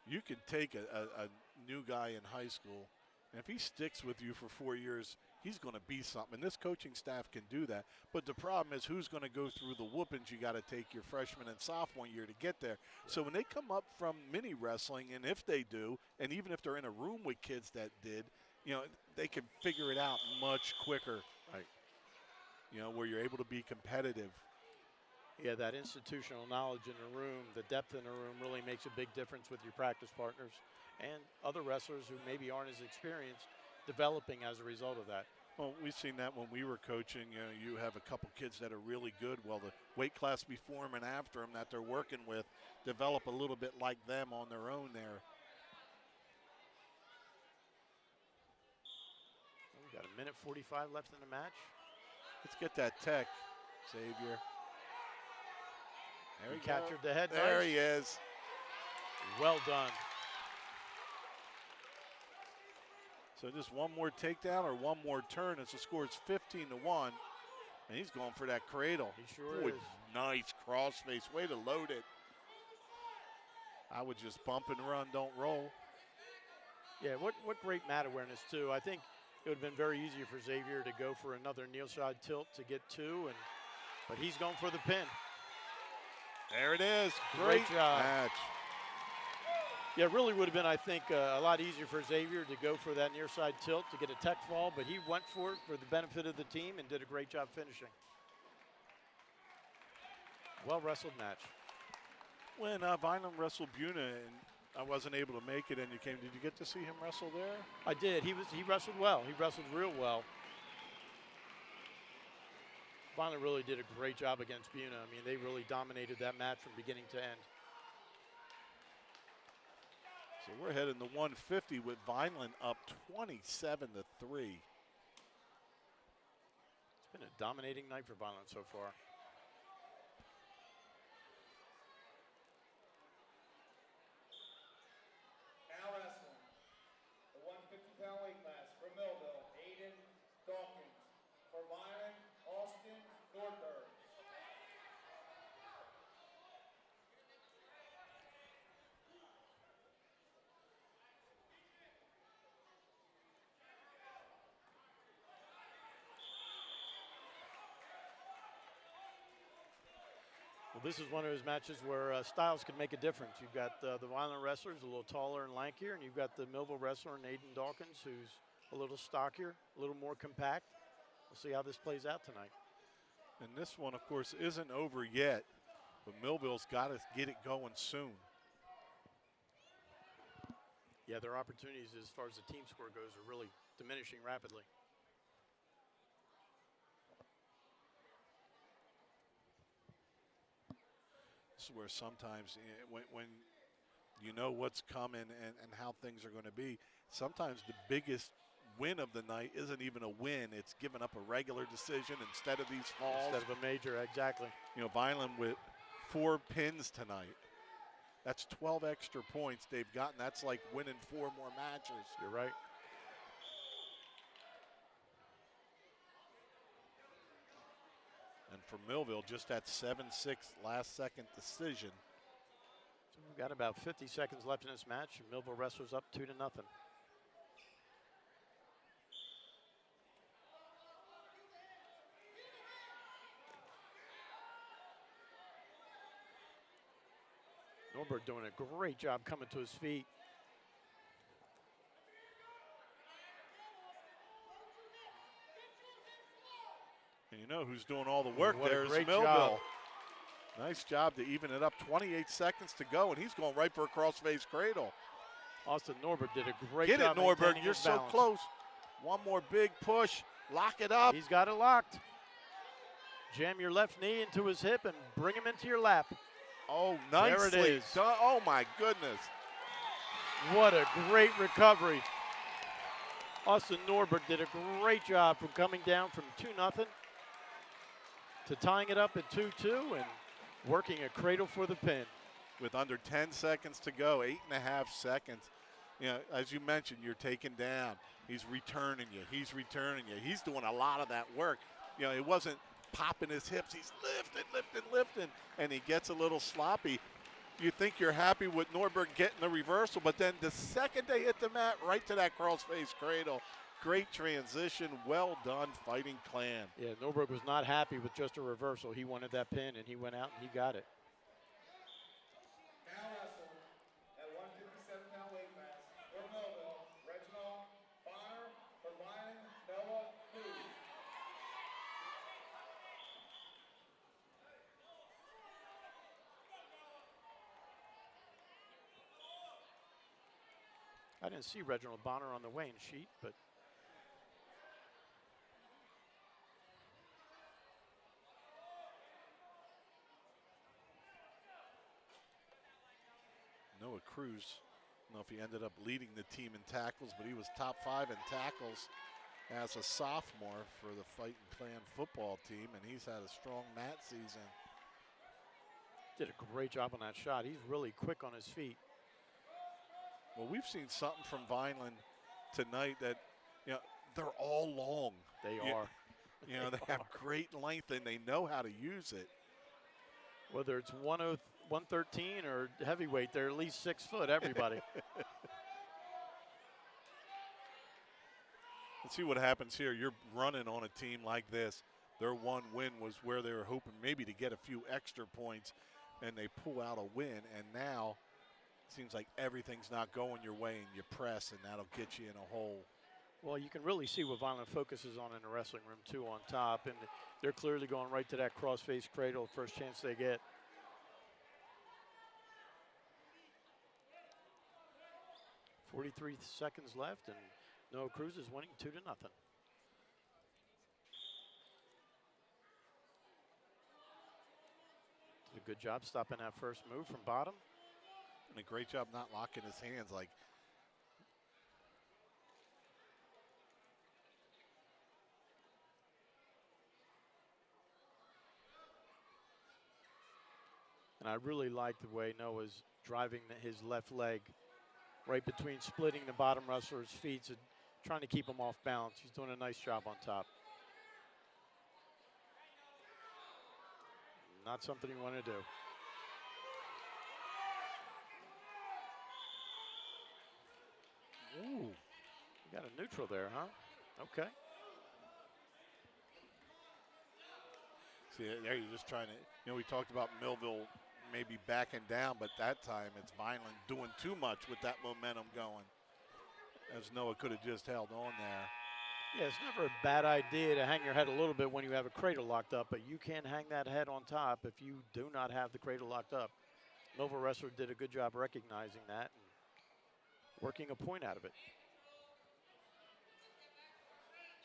you can take a new guy in high school, and if he sticks with you for 4 years, he's going to be something. And this coaching staff can do that. But the problem is who's going to go through the whoopings you got to take your freshman and sophomore year to get there. So when they come up from mini wrestling, and if they do, and even if they're in a room with kids that did, you know, they can figure it out much quicker.
Right.
You know, where you're able to be competitive.
Yeah, that institutional knowledge in the room, the depth in the room really makes a big difference with your practice partners and other wrestlers who maybe aren't as experienced developing as a result of that.
Well, we've seen that when we were coaching. You know, you have a couple kids that are really good. Well, the weight class before them and after them that they're working with develop a little bit like them on their own there.
We've got 1:45 left in the match.
Let's get that tech, Xavier. There
He captured the head.
There
nice.
he is.
Well done.
So just one more takedown or one more turn as the score is 15-1. And he's going for that cradle.
He sure
Boy,
is.
nice crossface. Way to load it. I would just bump and run, don't roll.
Yeah, what great mat awareness, too. I think it would have been very easy for Xavier to go for another kneel side tilt to get 2, but he's going for the pin.
There it is.
Great job.
Match.
Yeah, it really would have been, I think, a lot easier for Xavier to go for that near side tilt to get a tech fall, but he went for it for the benefit of the team and did a great job finishing. Well wrestled match.
When Vineland wrestled Buna and I wasn't able to make it and you came, did you get to see him wrestle there?
I did. He wrestled well. He wrestled real well. Vineland really did a great job against Buna. I mean, they really dominated that match from beginning to end.
So we're heading to 150 with Vineland up 27-3.
It's been a dominating night for Vineland so far.
Now wrestling, the 150-pound weight class from Millville, Aiden Dawkins. For Vineland, Austin Nordberg.
Well, this is one of those matches where styles can make a difference. You've got the Vineland wrestlers a little taller and lankier, and you've got the Millville wrestler, Aiden Dawkins, who's a little stockier, a little more compact. We'll see how this plays out tonight.
And this one, of course, isn't over yet, but Millville's got to get it going soon.
Yeah, their opportunities as far as the team score goes are really diminishing rapidly.
This is where sometimes when you know what's coming and how things are going to be, sometimes the biggest win of the night isn't even a win. It's giving up a regular decision instead of these falls.
Instead of a major, exactly.
You know, Vineland with 4 pins tonight. That's 12 extra points they've gotten. That's like winning 4 more matches.
You're right.
And for Millville, just that 7-6 last-second decision.
So we've got about 50 seconds left in this match. Millville wrestlers up 2-0. Norberg doing a great job coming to his feet.
And you know who's doing all the work
What a
there is
great
Millville.
job.
Nice job to even it up. 28 seconds to go, and he's going right for a cross-face cradle.
Austin Norberg did a great
Get
job.
it, Norberg.
maintaining
You're
his
so
balance.
close. One more big push. Lock it up.
He's got it locked. Jam your left knee into his hip and bring him into your lap.
Oh,
There
nicely
it is.
done. Oh, my goodness.
What a great recovery. Austin Norberg did a great job from coming down from 2-0 to tying it up at 2-2 and working a cradle for the pin.
With under 10 seconds to go, 8.5 seconds. You know, as you mentioned, you're taken down. He's returning you. He's returning you. He's doing a lot of that work. You know, it wasn't popping his hips. He's lifting, and he gets a little sloppy. You think you're happy with Norberg getting the reversal, but then the second they hit the mat, right to that cross-face cradle. Great transition. Well done, Fighting Clan.
Yeah, Norberg was not happy with just a reversal. He wanted that pin, and he went out and he got it.
Now wrestling at 157-pound weight class for Millville, Reginald Bonner. For Vineland, Noah Cruz.
I didn't see Reginald Bonner on the weighing sheet, but
Noah Cruz, I don't know if he ended up leading the team in tackles, but he was top 5 in tackles as a sophomore for the Fighting Clan football team, and he's had a strong mat season.
did a great job on that shot. He's really quick on his feet.
Well, we've seen something from Vineland tonight that, you know, they're all long.
They
You-
are.
You know, they have great length and they know how to use it.
Whether it's 113 or heavyweight, they're at least 6 foot, everybody.
Let's see what happens here. You're running on a team like this. Their one win was where they were hoping maybe to get a few extra points, and they pull out a win. And now it seems like everything's not going your way, and you press, and that'll get you in a hole.
Well, you can really see what Vineland focuses on in the wrestling room, too, on top. And they're clearly going right to that cross-face cradle first chance they get. .43 seconds left, and Noah Cruz is winning 2-0. Did a good job stopping that first move from bottom.
And a great job not locking his hands. Like,
and I really like the way Noah's driving his left leg right between splitting the bottom wrestler's feet and trying to keep him off balance. He's doing a nice job on top. Not something you want to do. Ooh, you got a neutral there, huh? Okay.
see, there you're just trying to, we talked about Millville maybe backing down, but that time it's Vineland doing too much with that momentum going. As Noah could have just held on there.
Yeah, it's never a bad idea to hang your head a little bit when you have a cradle locked up, but you can't hang that head on top if you do not have the cradle locked up. Millville wrestler did a good job recognizing that and working a point out of it.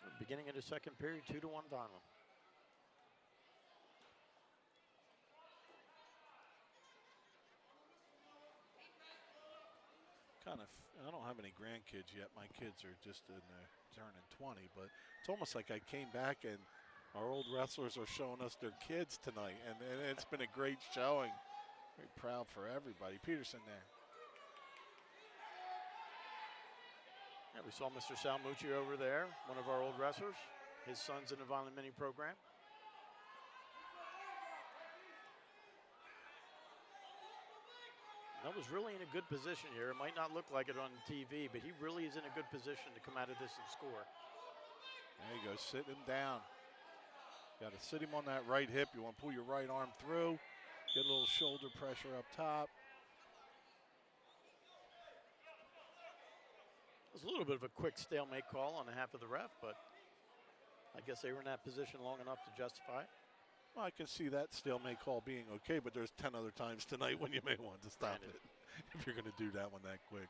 So beginning of the second period, 2-1 Vineland.
I don't have any grandkids yet. My kids are just turning 20, but it's almost like I came back and our old wrestlers are showing us their kids tonight, and it's been a great showing. Very proud for everybody. Peterson there.
Yeah, we saw Mr. Salmucci over there, one of our old wrestlers. His son's in the Vineland Mini program. That was really in a good position here. It might not look like it on TV, but he really is in a good position to come out of this and score.
There you go, sitting him down. Got to sit him on that right hip. You want to pull your right arm through, get a little shoulder pressure up top.
It was a little bit of a quick stalemate call on the half of the ref, but I guess they were in that position long enough to justify it.
Well, I can see that stalemate call being okay, but there's 10 other times tonight when you may want to stop it if you're going to do that one that quick.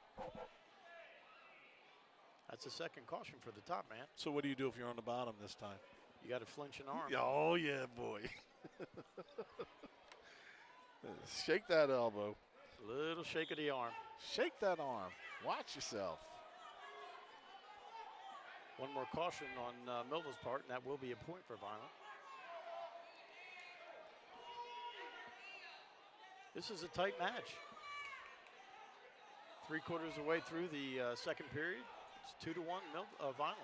That's a second caution for the top man.
So what do you do if you're on the bottom this time?
You got to flinch an arm.
Oh, yeah, boy. Shake that elbow.
Little shake of the arm.
Shake that arm. Watch yourself.
One more caution on Millville's part, and that will be a point for Vineland. This is a tight match. 3/4 of the way through the second period. It's 2-1 Vineland.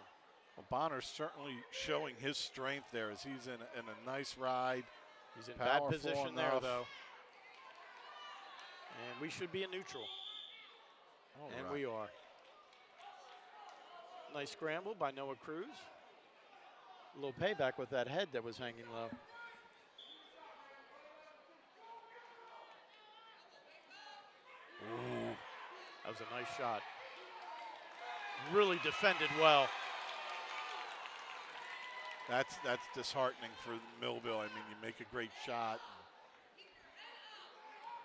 Well, Bonner's certainly showing his strength there as he's in a nice ride.
He's in bad position there, though. And we should be a neutral. And we are. Nice scramble by Noah Cruz. A little payback with that head that was hanging low.
Ooh.
That was a nice shot. Really defended well.
That's disheartening for Millville. I mean, you make a great shot.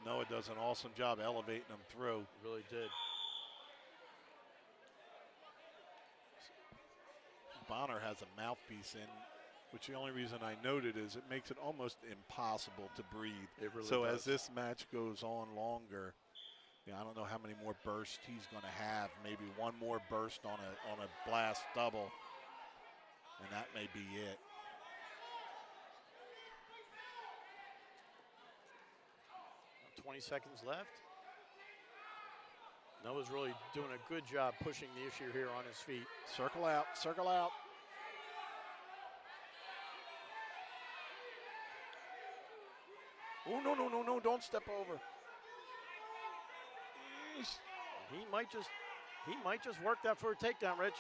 Noah does an awesome job elevating them through.
Really did.
Bonner has a mouthpiece in, which the only reason I noted is it makes it almost impossible to breathe.
It really
so
does.
as this match goes on longer, I don't know how many more bursts he's going to have. Maybe one more burst on a blast double, and that may be it.
About 20 seconds left. Noah's really doing a good job pushing the issue here on his feet.
Circle out, circle out. Oh, no, don't step over.
He might just work that for a takedown, Rich.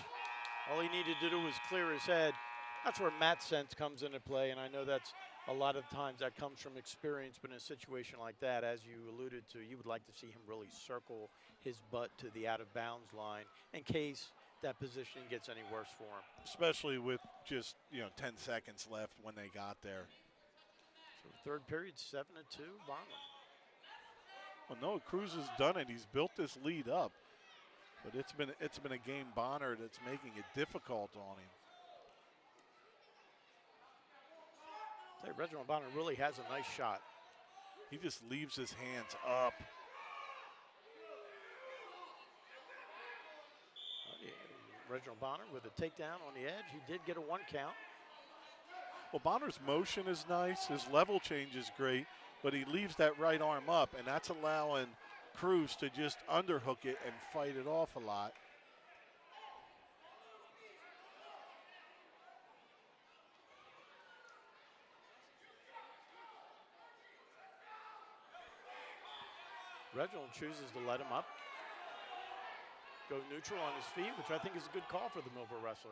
All he needed to do was clear his head. That's where mat sense comes into play, and I know that's a lot of times that comes from experience, but in a situation like that, as you alluded to, you would like to see him really circle his butt to the out-of-bounds line in case that position gets any worse for him.
Especially with just, 10 seconds left when they got there.
So third period, 7-2, Vineland.
Well, Noah Cruz has done it. He's built this lead up, but it's been a game Bonner that's making it difficult on him.
I'll tell you, Reginald Bonner really has a nice shot.
He just leaves his hands up.
Reginald Bonner with a takedown on the edge. He did get a 1 count.
Well, Bonner's motion is nice. His level change is great, but he leaves that right arm up, and that's allowing Cruz to just underhook it and fight it off a lot.
Reginald chooses to let him up. Go neutral on his feet, which I think is a good call for the Millville wrestler.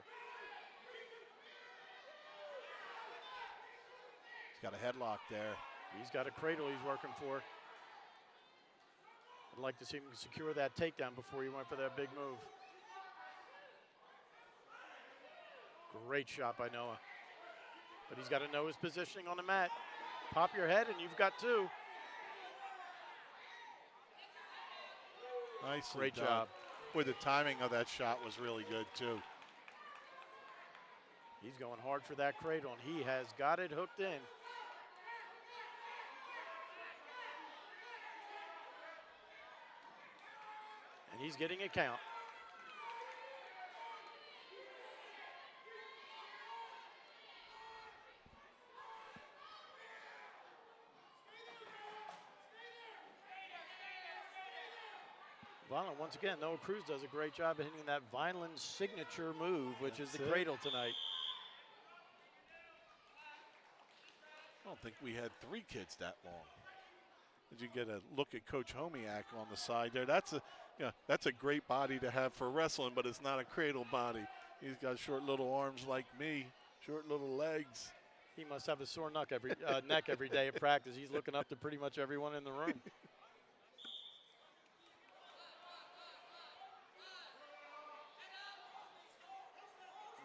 He's got a headlock there.
He's got a cradle he's working for. I'd like to see him secure that takedown before he went for that big move. Great shot by Noah. But he's got to know his positioning on the mat. Pop your head and you've got 2.
Nicely
Great
done.
job.
Boy, the timing of that shot was really good, too.
He's going hard for that cradle, and he has got it hooked in. And he's getting a count. Vineland, once again, Noah Cruz does a great job of hitting that Vineland signature move, which is the cradle tonight.
I don't think we had 3 kids that long. Did you get a look at Coach Homiak on the side there? That's a great body to have for wrestling, but it's not a cradle body. He's got short little arms like me, short little legs.
He must have a sore neck every day at practice. He's looking up to pretty much everyone in the room.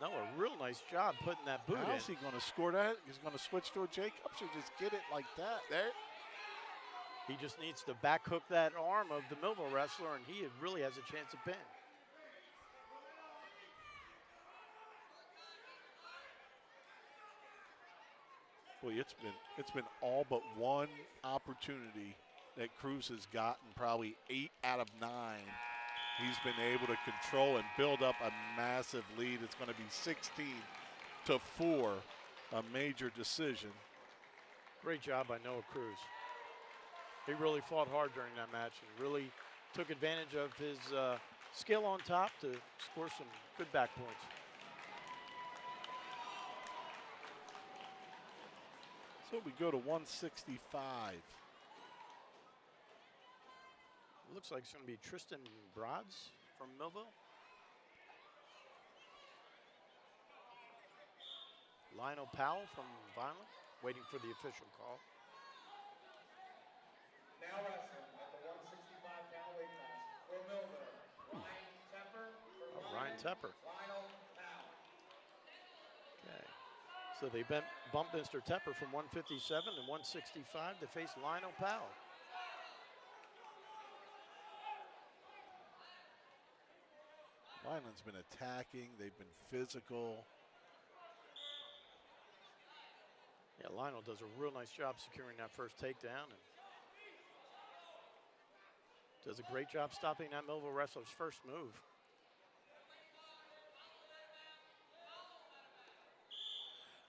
No, a real nice job putting that boot in.
How's he going to score that? He's going to switch to a Jacobs or just get it like that? There.
He just needs to back hook that arm of the Millville wrestler, and he really has a chance to pin.
Boy, it's been all but one opportunity that Cruz has gotten, probably 8 out of 9. He's been able to control and build up a massive lead. It's going to be 16-4, a major decision.
Great job by Noah Cruz. He really fought hard during that match and really took advantage of his skill on top to score some good back points.
So we go to 165.
Looks like it's going to be Tristan Broads from Millville. Lionel Powell from Vineland, waiting for the official call.
Now wrestling at the 165-pound weight class for Millville, Ryan Tepper.
Ryan Tepper.
Lionel Powell.
Okay. So they bumped Mr. Tepper from 157 to 165 to face Lionel Powell.
Vineland's been attacking. They've been physical.
Yeah, Lionel does a real nice job securing that first takedown and does a great job stopping that Millville wrestler's first move.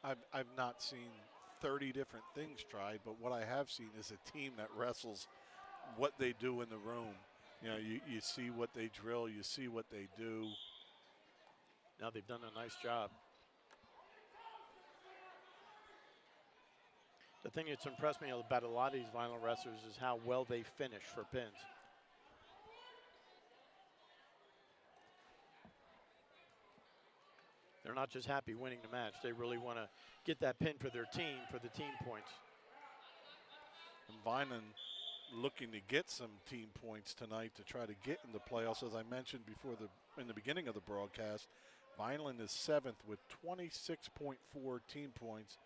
I've not seen 30 different things tried, but what I have seen is a team that wrestles what they do in the room. You know, you see what they drill, you see what they do.
Now they've done a nice job. The thing that's impressed me about a lot of these vinyl wrestlers is how well they finish for pins. They're not just happy winning the match. They really want to get that pin for their team, for the team points.
And Vineland looking to get some team points tonight to try to get in the playoffs. As I mentioned before in the beginning of the broadcast, Vineland is 7th with 26.4 team points,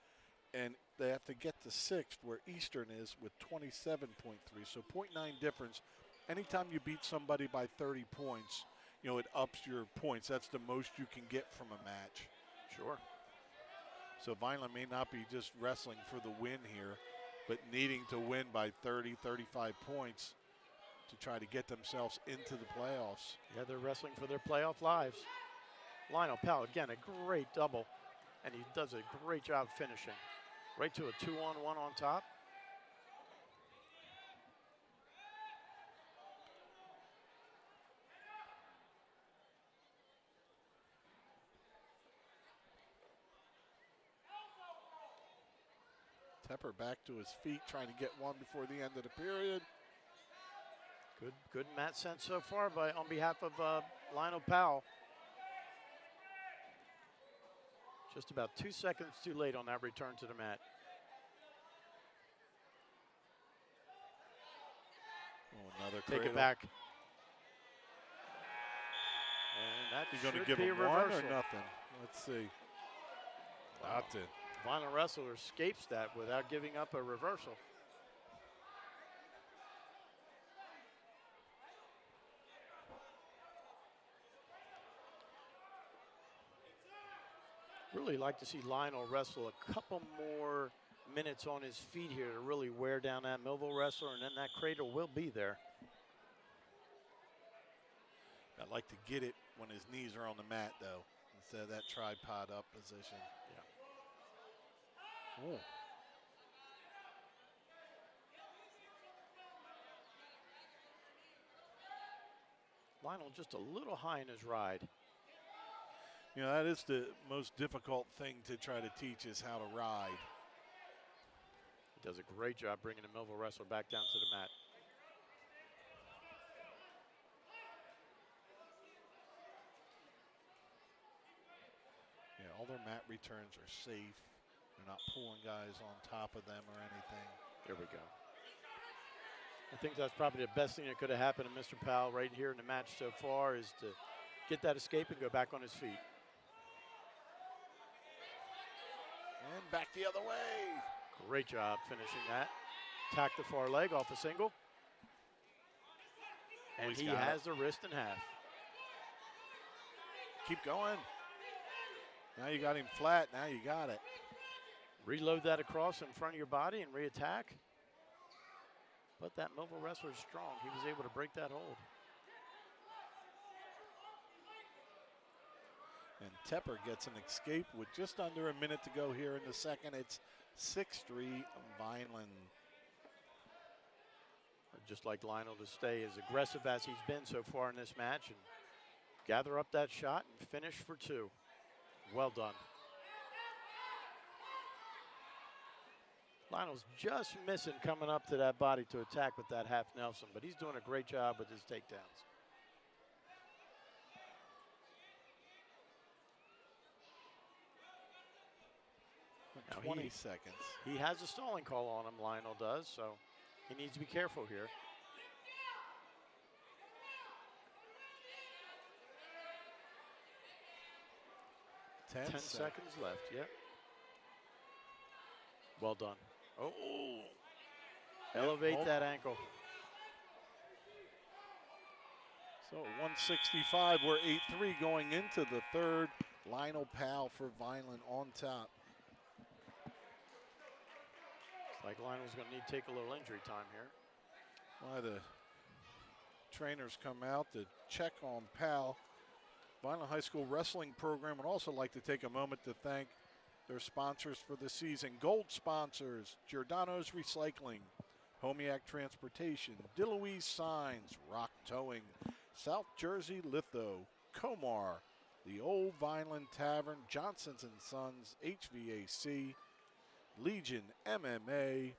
and they have to get to 6th where Eastern is with 27.3. So 0.9 difference. Anytime you beat somebody by 30 points, you know, it ups your points. That's the most you can get from a match.
Sure.
So Vineland may not be just wrestling for the win here, but needing to win by 30, 35 points to try to get themselves into the playoffs.
Yeah, they're wrestling for their playoff lives. Lionel Powell, again, a great double, and he does a great job finishing. Right to a 2-on-1 on top.
Tepper back to his feet, trying to get one before the end of the period.
Good mat sense so far on behalf of Lionel Powell. Just about 2 seconds too late on that return to the mat.
Oh, another
Take
cradle.
it back. And that
He's going to
should
give
be
him
a
one
reversal.
or nothing. Let's see. That's it.
Vineland wrestler escapes that without giving up a reversal. Really like to see Lionel wrestle a couple more minutes on his feet here to really wear down that Millville wrestler, and then that cradle will be there.
I'd like to get it when his knees are on the mat, though, instead of that tripod up position. Yeah. Ooh.
Lionel just a little high in his ride.
You know, that is the most difficult thing to try to teach is how to ride.
He does a great job bringing the Millville wrestler back down to the mat.
Yeah, all their mat returns are safe. They're not pulling guys on top of them or anything.
There we go. I think that's probably the best thing that could have happened to Mr. Powell right here in the match so far is to get that escape and go back on his feet.
And back the other way.
Great job finishing that. Tack the far leg off a single. And
he's
he
got
has the wrist in half.
Keep going. Now you got him flat. Now you got it.
Reload that across in front of your body and reattack. But that Millville wrestler is strong. He was able to break that hold.
And Tepper gets an escape with just under a minute to go here in the second. It's 6-3 Vineland.
I'd just like Lionel to stay as aggressive as he's been so far in this match and gather up that shot and finish for two. Well done. Lionel's just missing coming up to that body to attack with that half Nelson, but he's doing a great job with his takedowns. Now
20 seconds.
He has a stalling call on him, Lionel does, so he needs to be careful here. Ten seconds left, yep. Well done. Oh, elevate that ankle.
So at 165, we're 8-3 going into the third. Lionel Powell for Vineland on top.
It's like Lionel's going to need to take a little injury time here.
Why the trainers come out to check on Powell. Vineland High School Wrestling Program would also like to take a moment to thank their sponsors for the season. Gold sponsors, Giordano's Recycling, Homiac Transportation, DeLuise Signs, Rock Towing, South Jersey Litho, Comar, the Old Vineland Tavern, Johnson's & Sons, HVAC, Legion MMA,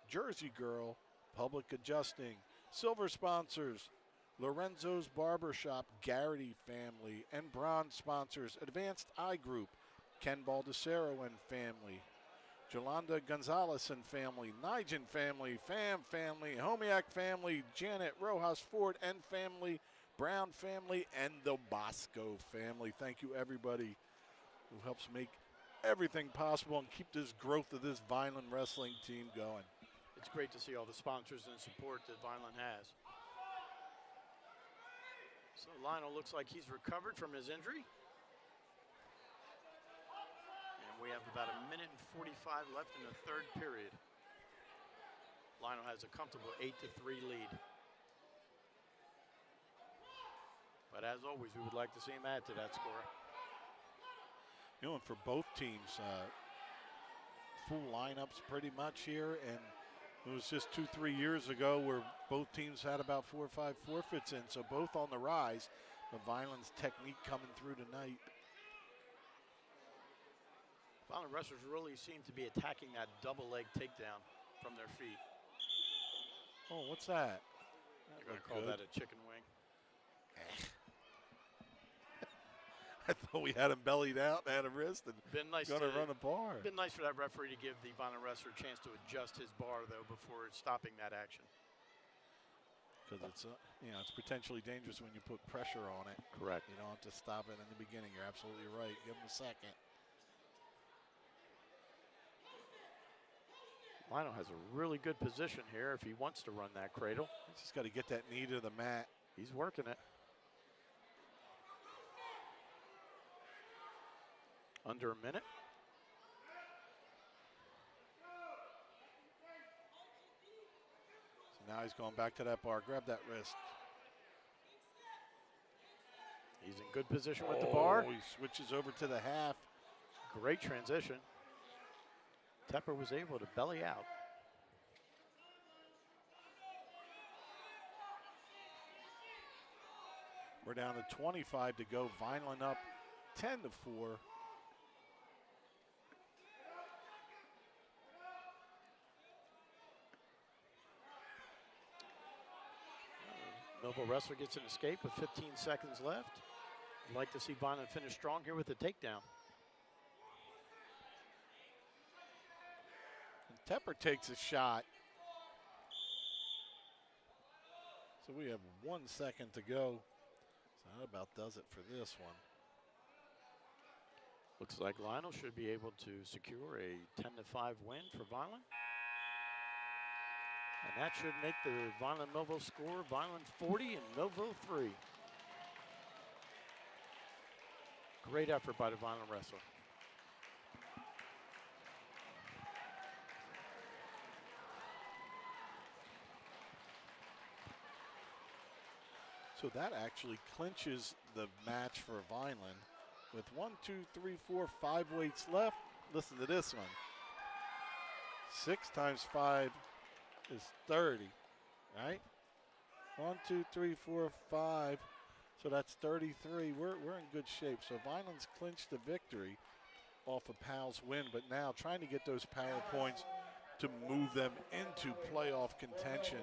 Jersey Girl, Public Adjusting. Silver sponsors, Lorenzo's Barbershop, Garrity Family, and bronze sponsors, Advanced Eye Group, Ken Baldacero and family, Jolanda Gonzalez and family, Nigel family, Pham family, Homiac family, Janet Rojas Ford and family, Brown family, and the Bosco family. Thank you, everybody who helps make everything possible and keep this growth of this Vineland wrestling team going.
It's great to see all the sponsors and support that Vineland has. So Lionel looks like he's recovered from his injury. And we have about 1 minute and 45 left in the third period. Lionel has a comfortable 8-3 lead. But as always, we would like to see him add to that score.
You know, and for both teams, full lineups pretty much here, and it was just 2-3 years ago where both teams had about 4 or 5 forfeits in, so both on the rise. But Vineland's technique coming through tonight.
Vineland wrestlers really seem to be attacking that double leg takedown from their feet.
Oh, what's that?
You're going to call that a chicken wing.
I thought we had him bellied out and had a wrist and
going
to run a bar.
Been nice for that referee to give the Vineland wrestler a chance to adjust his bar, though, before stopping that action.
Because it's, it's potentially dangerous when you put pressure on it.
Correct.
You don't have to stop it in the beginning. You're absolutely right. Give him a second.
Lionel has a really good position here if he wants to run that cradle.
He's just got to get that knee to the mat.
He's working it. Under a minute.
So now he's going back to that bar. Grab that wrist.
He's in good position with the bar.
He switches over to the half.
Great transition. Tepper was able to belly out.
We're down to 25 to go. Vineland up 10-4.
Millville wrestler gets an escape with 15 seconds left. I'd like to see Vineland finish strong here with the takedown.
And Tepper takes a shot. So we have 1 second to go. So that about does it for this one.
Looks like Lionel should be able to secure a 10-5 win for Vineland. And that should make the Vineland-Millville score Vineland 40 and Millville 3. Great effort by the Vineland wrestler.
So that actually clinches the match for Vineland with 1, 2, 3, 4, 5 weights left. Listen to this one. 6 times 5 is 30, right? 1, 2, 3, 4, 5. So that's 33. We're in good shape. So Vineland's clinched the victory off of Powell's win, but now trying to get those power points to move them into playoff contention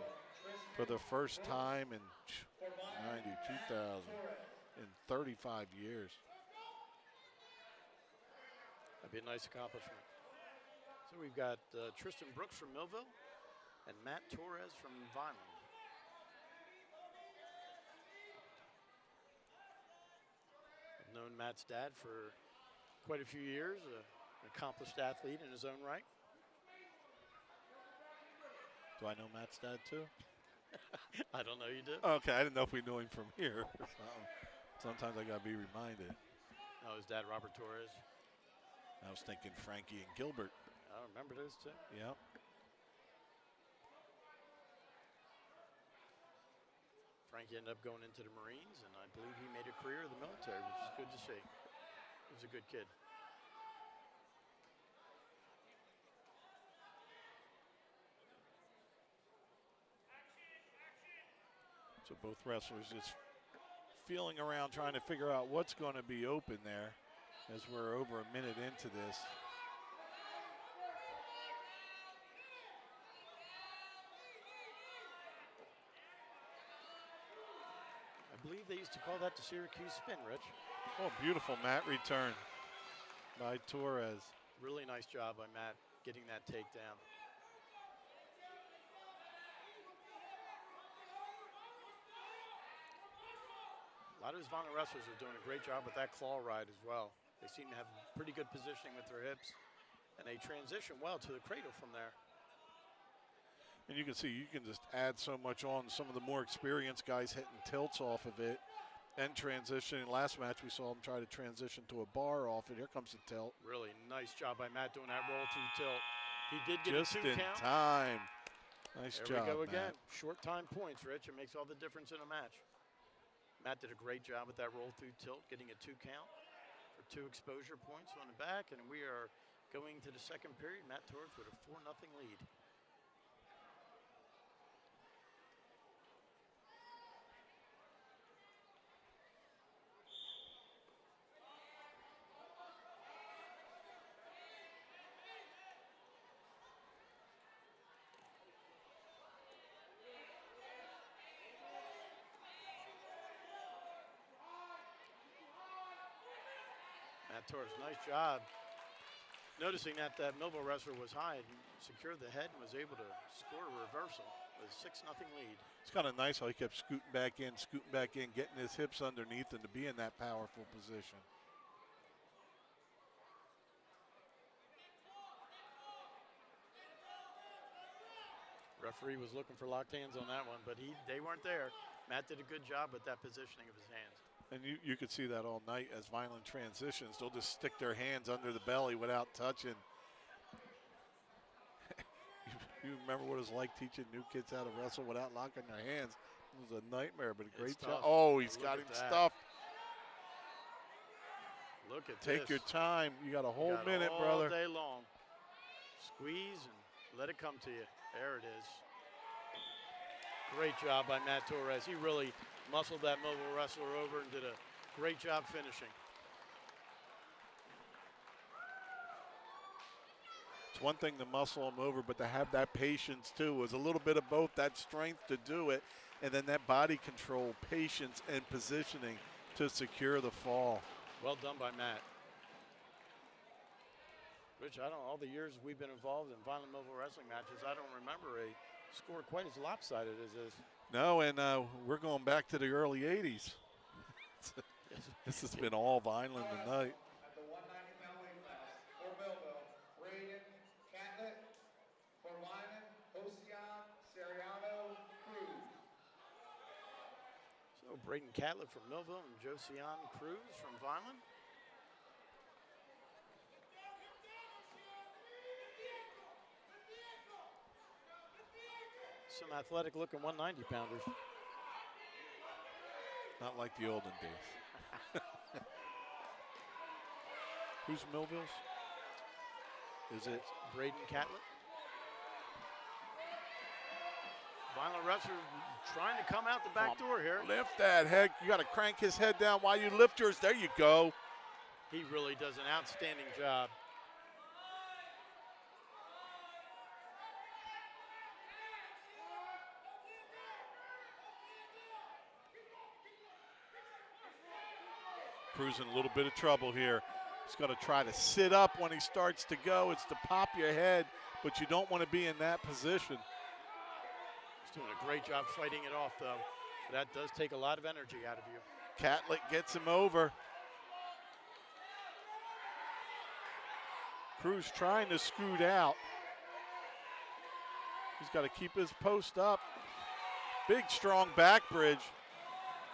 for the first time in 2000, in 35 years.
That'd be a nice accomplishment. So we've got Tristan Brooks from Millville and Matt Torres from Vineland. I've known Matt's dad for quite a few years, an accomplished athlete in his own right.
Do I know Matt's dad too?
I don't know you do.
Okay, I didn't know if we knew him from here. Sometimes I gotta be reminded.
No, his dad, Robert Torres.
I was thinking Frankie and Gilbert.
I remember those two.
Yep.
Frankie ended up going into the Marines, and I believe he made a career in the military, which is good to see. He was a good kid.
So both wrestlers just feeling around, trying to figure out what's going to be open there as we're over a minute into this.
I believe they used to call that the Syracuse spin, Rich.
Oh, beautiful mat return by Torres.
Really nice job by Matt getting that takedown. A lot of his Vineland wrestlers are doing a great job with that claw ride as well. They seem to have pretty good positioning with their hips, and they transition well to the cradle from there.
And you can see, you can just add so much on. Some of the more experienced guys hitting tilts off of it and transitioning. Last match we saw him try to transition to a bar off it. Here comes the tilt.
Really nice job by Matt doing that roll through tilt. He did get
just
a 2
in
count.
time. Nice
There
job,
we go again.
Matt.
Short time points, Rich. It makes all the difference in a match. Matt did a great job with that roll through tilt, getting a 2 count for 2 exposure points on the back, and we are going to the second period. Matt Torres with a 4-0 lead. Matt Torres, nice job. Noticing that that Millville wrestler was high and secured the head and was able to score a reversal with a 6-0 lead.
It's kind of nice how he kept scooting back in, getting his hips underneath and to be in that powerful position.
Referee was looking for locked hands on that one, but they weren't there. Matt did a good job with that positioning of his hands.
And you could see that all night as Vineland transitions. They'll just stick their hands under the belly without touching. You remember what it was like teaching new kids how to wrestle without locking their hands. It was a nightmare, but a great job. Oh, he's got him stuffed.
Look at
this. Take your time. You got a whole minute, brother.
All day long. Squeeze and let it come to you. There it is. Great job by Matt Torres. He really muscled that Millville wrestler over and did a great job finishing.
It's one thing to muscle him over, but to have that patience too. It was a little bit of both, that strength to do it, and then that body control, patience, and positioning to secure the fall.
Well done by Matt. Rich, I don't know, all the years we've been involved in Vineland Millville wrestling matches, I don't remember a score quite as lopsided as this.
No, and we're going back to the early 80s. This has been all Vineland tonight.
At the 190-pound weight class for Millville, Braden Catlett. For Vineland, Ocean Seriano Cruz.
So Braden Catlett from Millville and Josian Cruz from Vineland. Some athletic-looking 190-pounders.
Not like the olden days. Who's Millville's? Is it
Braden Catlett? Vineland wrestler trying to come out the back door here.
Lift that head. You got to crank his head down while you lift yours. There you go.
He really does an outstanding job.
Cruz in a little bit of trouble here. He's going to try to sit up when he starts to go. It's to pop your head, but you don't want to be in that position.
He's doing a great job fighting it off, though. That does take a lot of energy out of you.
Catlett gets him over. Cruz trying to scoot out. He's got to keep his post up. Big, strong back bridge.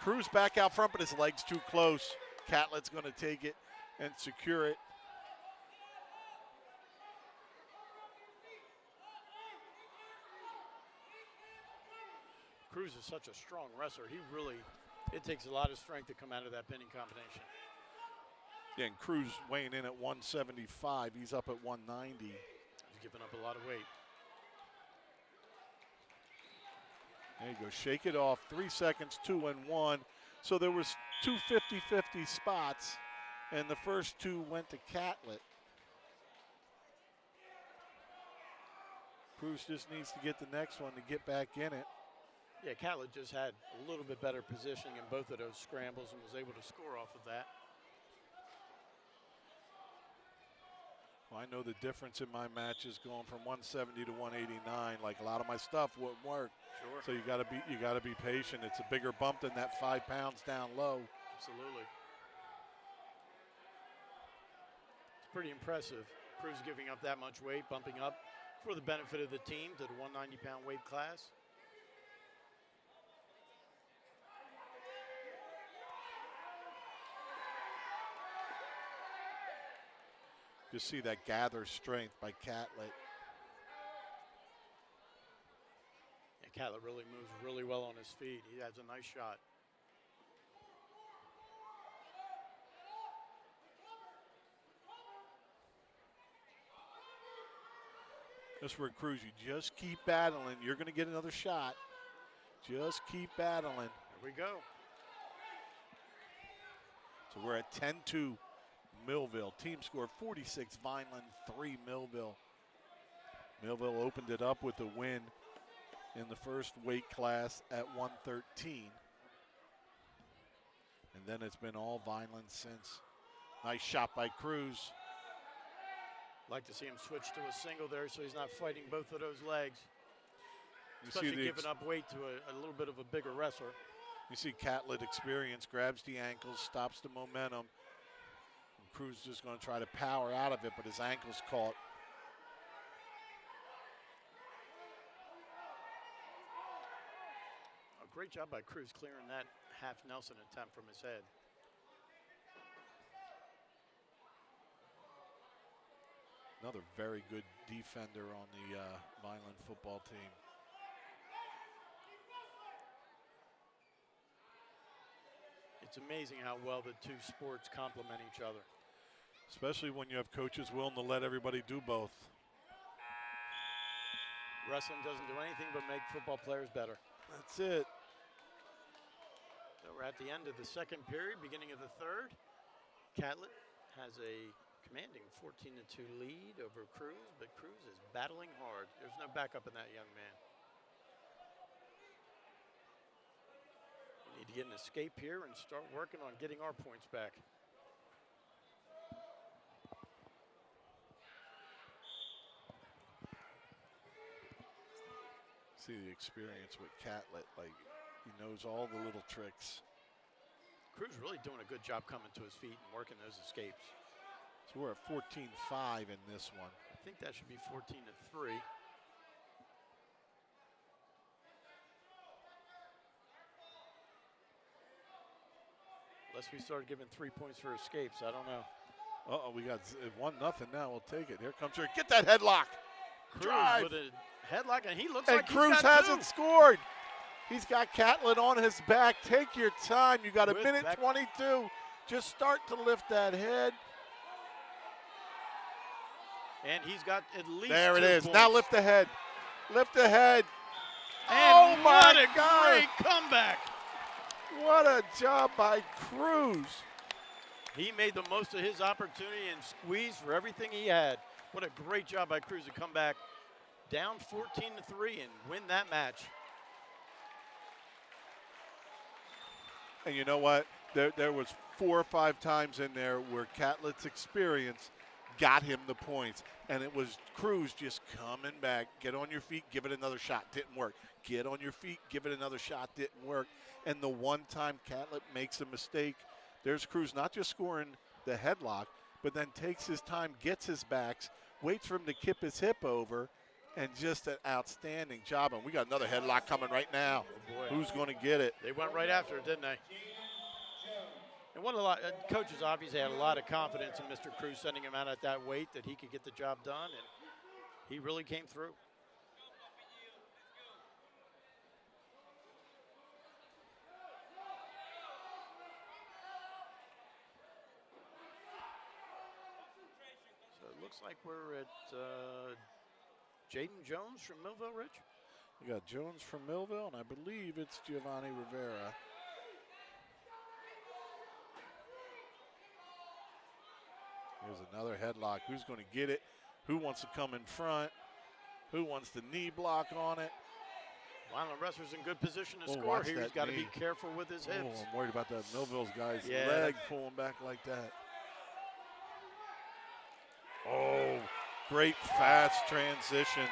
Cruz back out front, but his leg's too close. Catlett's going to take it and secure it.
Cruz is such a strong wrestler. It takes a lot of strength to come out of that pinning combination.
Yeah, and Cruz weighing in at 175. He's up at 190.
He's giving up a lot of weight.
There you go, shake it off. 3 seconds, 2 and 1. So there was two 50-50 spots, and the first two went to Catlett. Cruz just needs to get the next one to get back in it.
Yeah, Catlett just had a little bit better positioning in both of those scrambles and was able to score off of that.
Well, I know the difference in my matches going from 170 to 189. Like a lot of my stuff wouldn't work.
Sure.
So you gotta be patient. It's a bigger bump than that 5 pounds down low.
Absolutely. It's pretty impressive. Cruz giving up that much weight, bumping up for the benefit of the team to the 190-pound weight class.
You see that gather strength by Catlett.
Yeah, Catlett really moves really well on his feet. He has a nice shot.
That's where Cruz, you just keep battling. You're going to get another shot. Just keep battling.
Here we go.
So we're at 10-2 Millville. Team score 46, Vineland 3 Millville. Millville opened it up with a win in the first weight class at 113. And then it's been all Vineland since. Nice shot by Cruz.
Like to see him switch to a single there so he's not fighting both of those legs. Especially giving up weight to a little bit of a bigger wrestler.
You see Catlett experience, grabs the ankles, stops the momentum. And Cruz just going to try to power out of it, but his ankle's caught.
A great job by Cruz clearing that half Nelson attempt from his head.
Another very good defender on the Vineland football team.
It's amazing how well the two sports complement each other.
Especially when you have coaches willing to let everybody do both.
Wrestling doesn't do anything but make football players better.
That's it.
So we're at the end of the second period, beginning of the third. Catlett has a commanding 14-2 lead over Cruz, but Cruz is battling hard. There's no backup in that young man. We need to get an escape here and start working on getting our points back.
See the experience with Catlett, like he knows all the little tricks.
Cruz really doing a good job coming to his feet and working those escapes.
So we're at 14-5 in this one.
I think that should be 14-3. Unless we started giving 3 points for escapes, I don't know.
Uh-oh, we got 1-0 now. We'll take it. Here comes her. Get that headlock.
Cruz
Drive.
with a headlock, and he looks
And
like
Cruz
he's got
hasn't
two.
scored. He's got Catlett on his back. Take your time. You got a
With
minute
back.
22. Just start to lift that head.
And he's got at least
There it
2
is.
points.
Now lift the head. Lift the head.
And
Oh,
what
my
a
God.
great comeback.
What a job by Cruz.
He made the most of his opportunity and squeezed for everything he had. What a great job by Cruz to come back down 14-3 and win that match.
And you know what? There was 4 or 5 times in there where Catlett's experience got him the points. And it was Cruz just coming back. Get on your feet, give it another shot. Didn't work. Get on your feet, give it another shot. Didn't work. And the one time Catlett makes a mistake, there's Cruz not just scoring the headlock, but then takes his time, gets his backs, waits for him to kip his hip over, and just an outstanding job. And we got another headlock coming right now.
Oh boy.
Who's going to get it?
They went right after it, didn't they? And what a lot, coaches obviously had a lot of confidence in Mr. Cruz sending him out at that weight that he could get the job done, and he really came through. So it looks like we're at Jaden Jones from Millville, Rich.
We got Jones from Millville, and I believe it's Giovanni Rivera. Here's another headlock. Who's going to get it? Who wants to come in front? Who wants the knee block on it?
Vineland wrestler's in good position to
Oh,
score
watch
here.
that
He's got to be
knee.
careful with his
Oh,
hips.
I'm worried about that Millville's guy's
Yeah,
leg pulling back like that. Oh, great fast transition.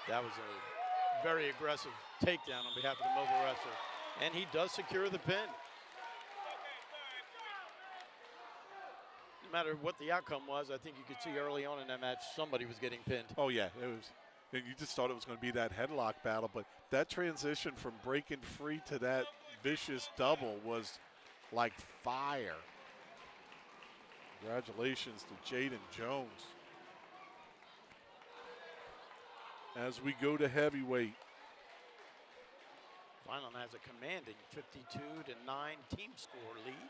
That was a very aggressive takedown on behalf of the Millville wrestler. And he does secure the pin. No matter what the outcome was, I think you could see early on in that match somebody was getting pinned.
Oh, yeah, it was. You just thought it was going to be that headlock battle, but that transition from breaking free to that vicious double was like fire. Congratulations to Jaden Jones. As we go to heavyweight.
Vineland has a commanding 52-9 team score lead.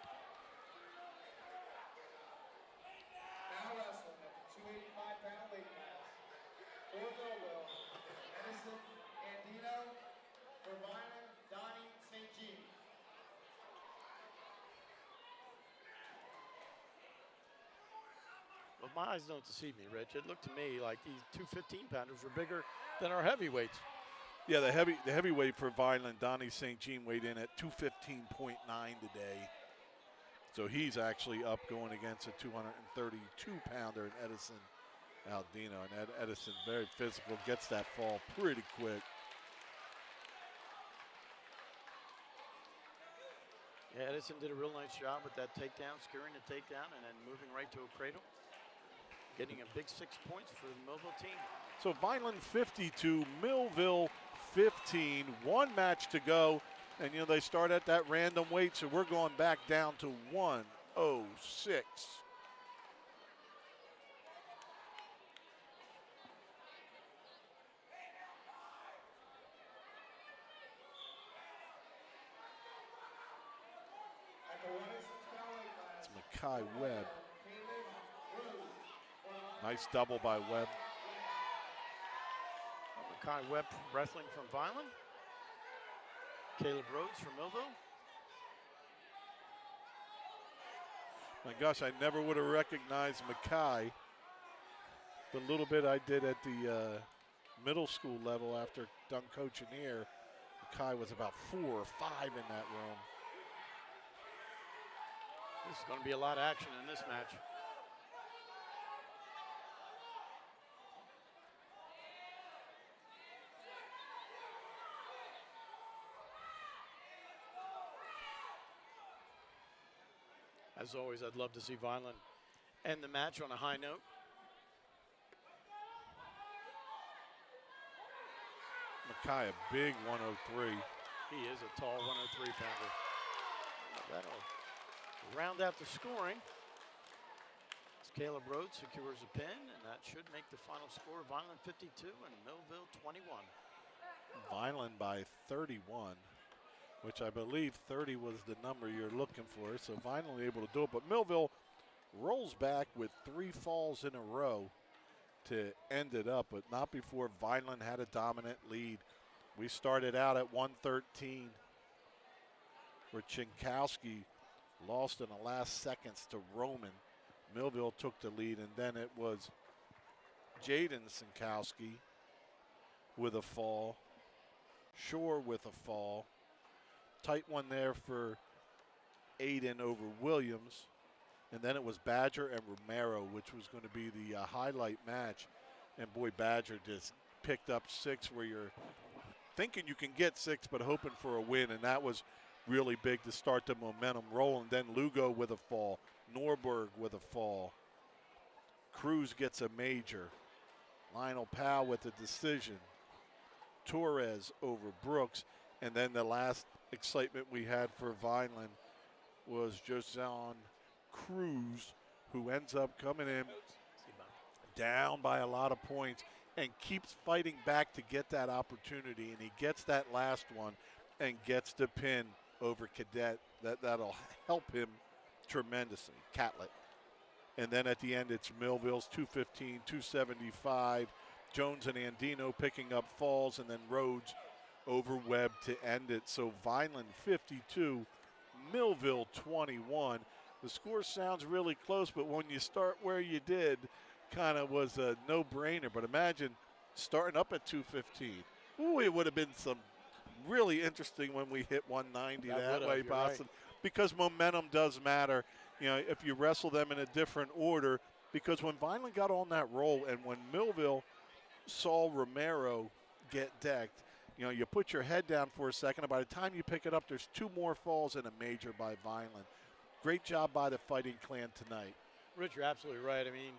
Now wrestling at the 285-pound weight class. For for Millville, Edison Andino. For Vineland, Donnie St. Jean.
Well, my eyes don't deceive me, Rich. It looked to me like these two 15-pounders were bigger than our heavyweights.
Yeah, the heavyweight for Vineland, Donnie St. Jean, weighed in at 215.9 today. So he's actually up going against a 232-pounder in Edison Aldino. And Edison, very physical, gets that fall pretty quick.
Yeah, Edison did a real nice job with that takedown, securing the takedown, and then moving right to a cradle. Getting a big 6 points for the Millville team.
So Vineland 52, Millville 15, one match to go. And, you know, they start at that random weight, so we're going back down to 106. It's Mackay Webb. Nice double by Webb.
Mackay Webb wrestling from Vineland. Caleb Rhodes from Millville.
My gosh, I never would have recognized Mackay. The little bit I did at the middle school level after done coaching here, Mackay was about 4 or 5 in that room.
This is going to be a lot of action in this match. As always, I'd love to see Vineland end the match on a high note.
Mackay, a big 103.
He is a tall 103-pounder. That'll round out the scoring. As Caleb Rhodes secures a pin, and that should make the final score Vineland 52 and Millville 21.
Vineland by 31. Which I believe 30 was the number you're looking for. So Vineland able to do it. But Millville rolls back with 3 falls in a row to end it up, but not before Vineland had a dominant lead. We started out at 113, where Chinkowski lost in the last seconds to Roman. Millville took the lead, and then it was Jaden Sinkowski with a fall, Shore with a fall. Tight one there for Aiden over Williams. And then it was Badger and Romero, which was going to be the highlight match. And boy, Badger just picked up 6 where you're thinking you can get 6 but hoping for a win. And that was really big to start the momentum rolling. Then Lugo with a fall. Norberg with a fall. Cruz gets a major. Lionel Powell with a decision. Torres over Brooks. And then the last excitement we had for Vineland was Josan Cruz, who ends up coming in down by a lot of points and keeps fighting back to get that opportunity. And he gets that last one and gets the pin over Cadet. That'll help him tremendously, Catlett. And then at the end, it's Millville's 215, 275. Jones and Andino picking up falls, and then Rhodes over Webb to end it. So Vineland 52, Millville 21. The score sounds really close, but when you start where you did, kind of was a no-brainer. But imagine starting up at 215. Ooh, it would have been some really interesting when we hit 190 that way, Boston. Right. Because momentum does matter. You know, if you wrestle them in a different order, because when Vineland got on that roll and when Millville saw Romero get decked, you know, you put your head down for a second, and by the time you pick it up, there's 2 more falls and a major by Vineland. Great job by the Fighting Clan tonight.
Rich, you're absolutely right. I mean,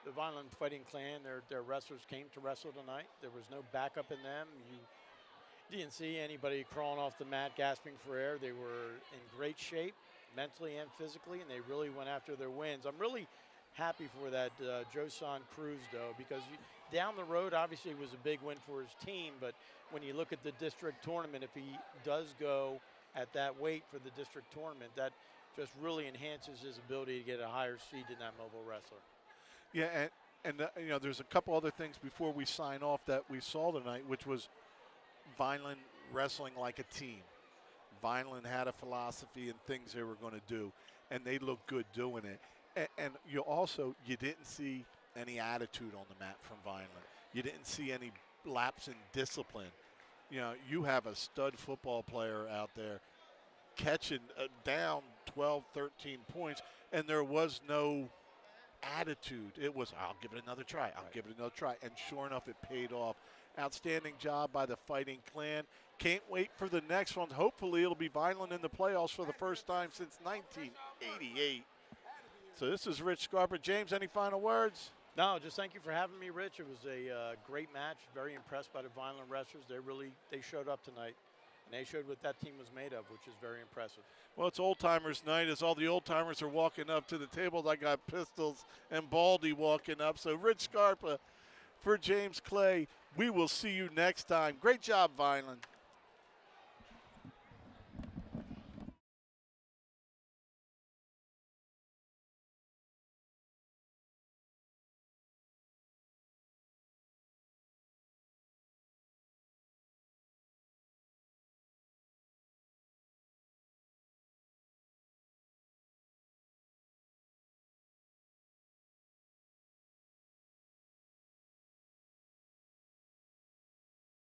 the Vineland Fighting Clan, their wrestlers came to wrestle tonight. There was no backup in them. You didn't see anybody crawling off the mat, gasping for air. They were in great shape, mentally and physically, and they really went after their wins. I'm really happy for that Josan Cruz, though, because down the road, obviously, it was a big win for his team, but when you look at the district tournament, if he does go at that weight for the district tournament, that just really enhances his ability to get a higher seed than that Millville wrestler.
Yeah, And you know, there's a couple other things before we sign off that we saw tonight, which was Vineland wrestling like a team. Vineland had a philosophy and things they were going to do, and they looked good doing it. And you didn't see any attitude on the mat from Vineland. You didn't see any lapse in discipline. You know, you have a stud football player out there catching down 12, 13 points, and there was no attitude. It was, I'll give it another try. I'll give it another try. And sure enough, it paid off. Outstanding job by the Fighting Clan. Can't wait for the next one. Hopefully it'll be Vineland in the playoffs for the first time since 1988. So this is Rich Scarpa. James, any final words?
No, just thank you for having me, Rich. It was a great match. Very impressed by the Vineland wrestlers. They showed up tonight. And they showed what that team was made of, which is very impressive.
Well, it's Old Timers Night as all the old timers are walking up to the table. I got Pistols and Baldy walking up. So Rich Scarpa for James Clay. We will see you next time. Great job, Vineland.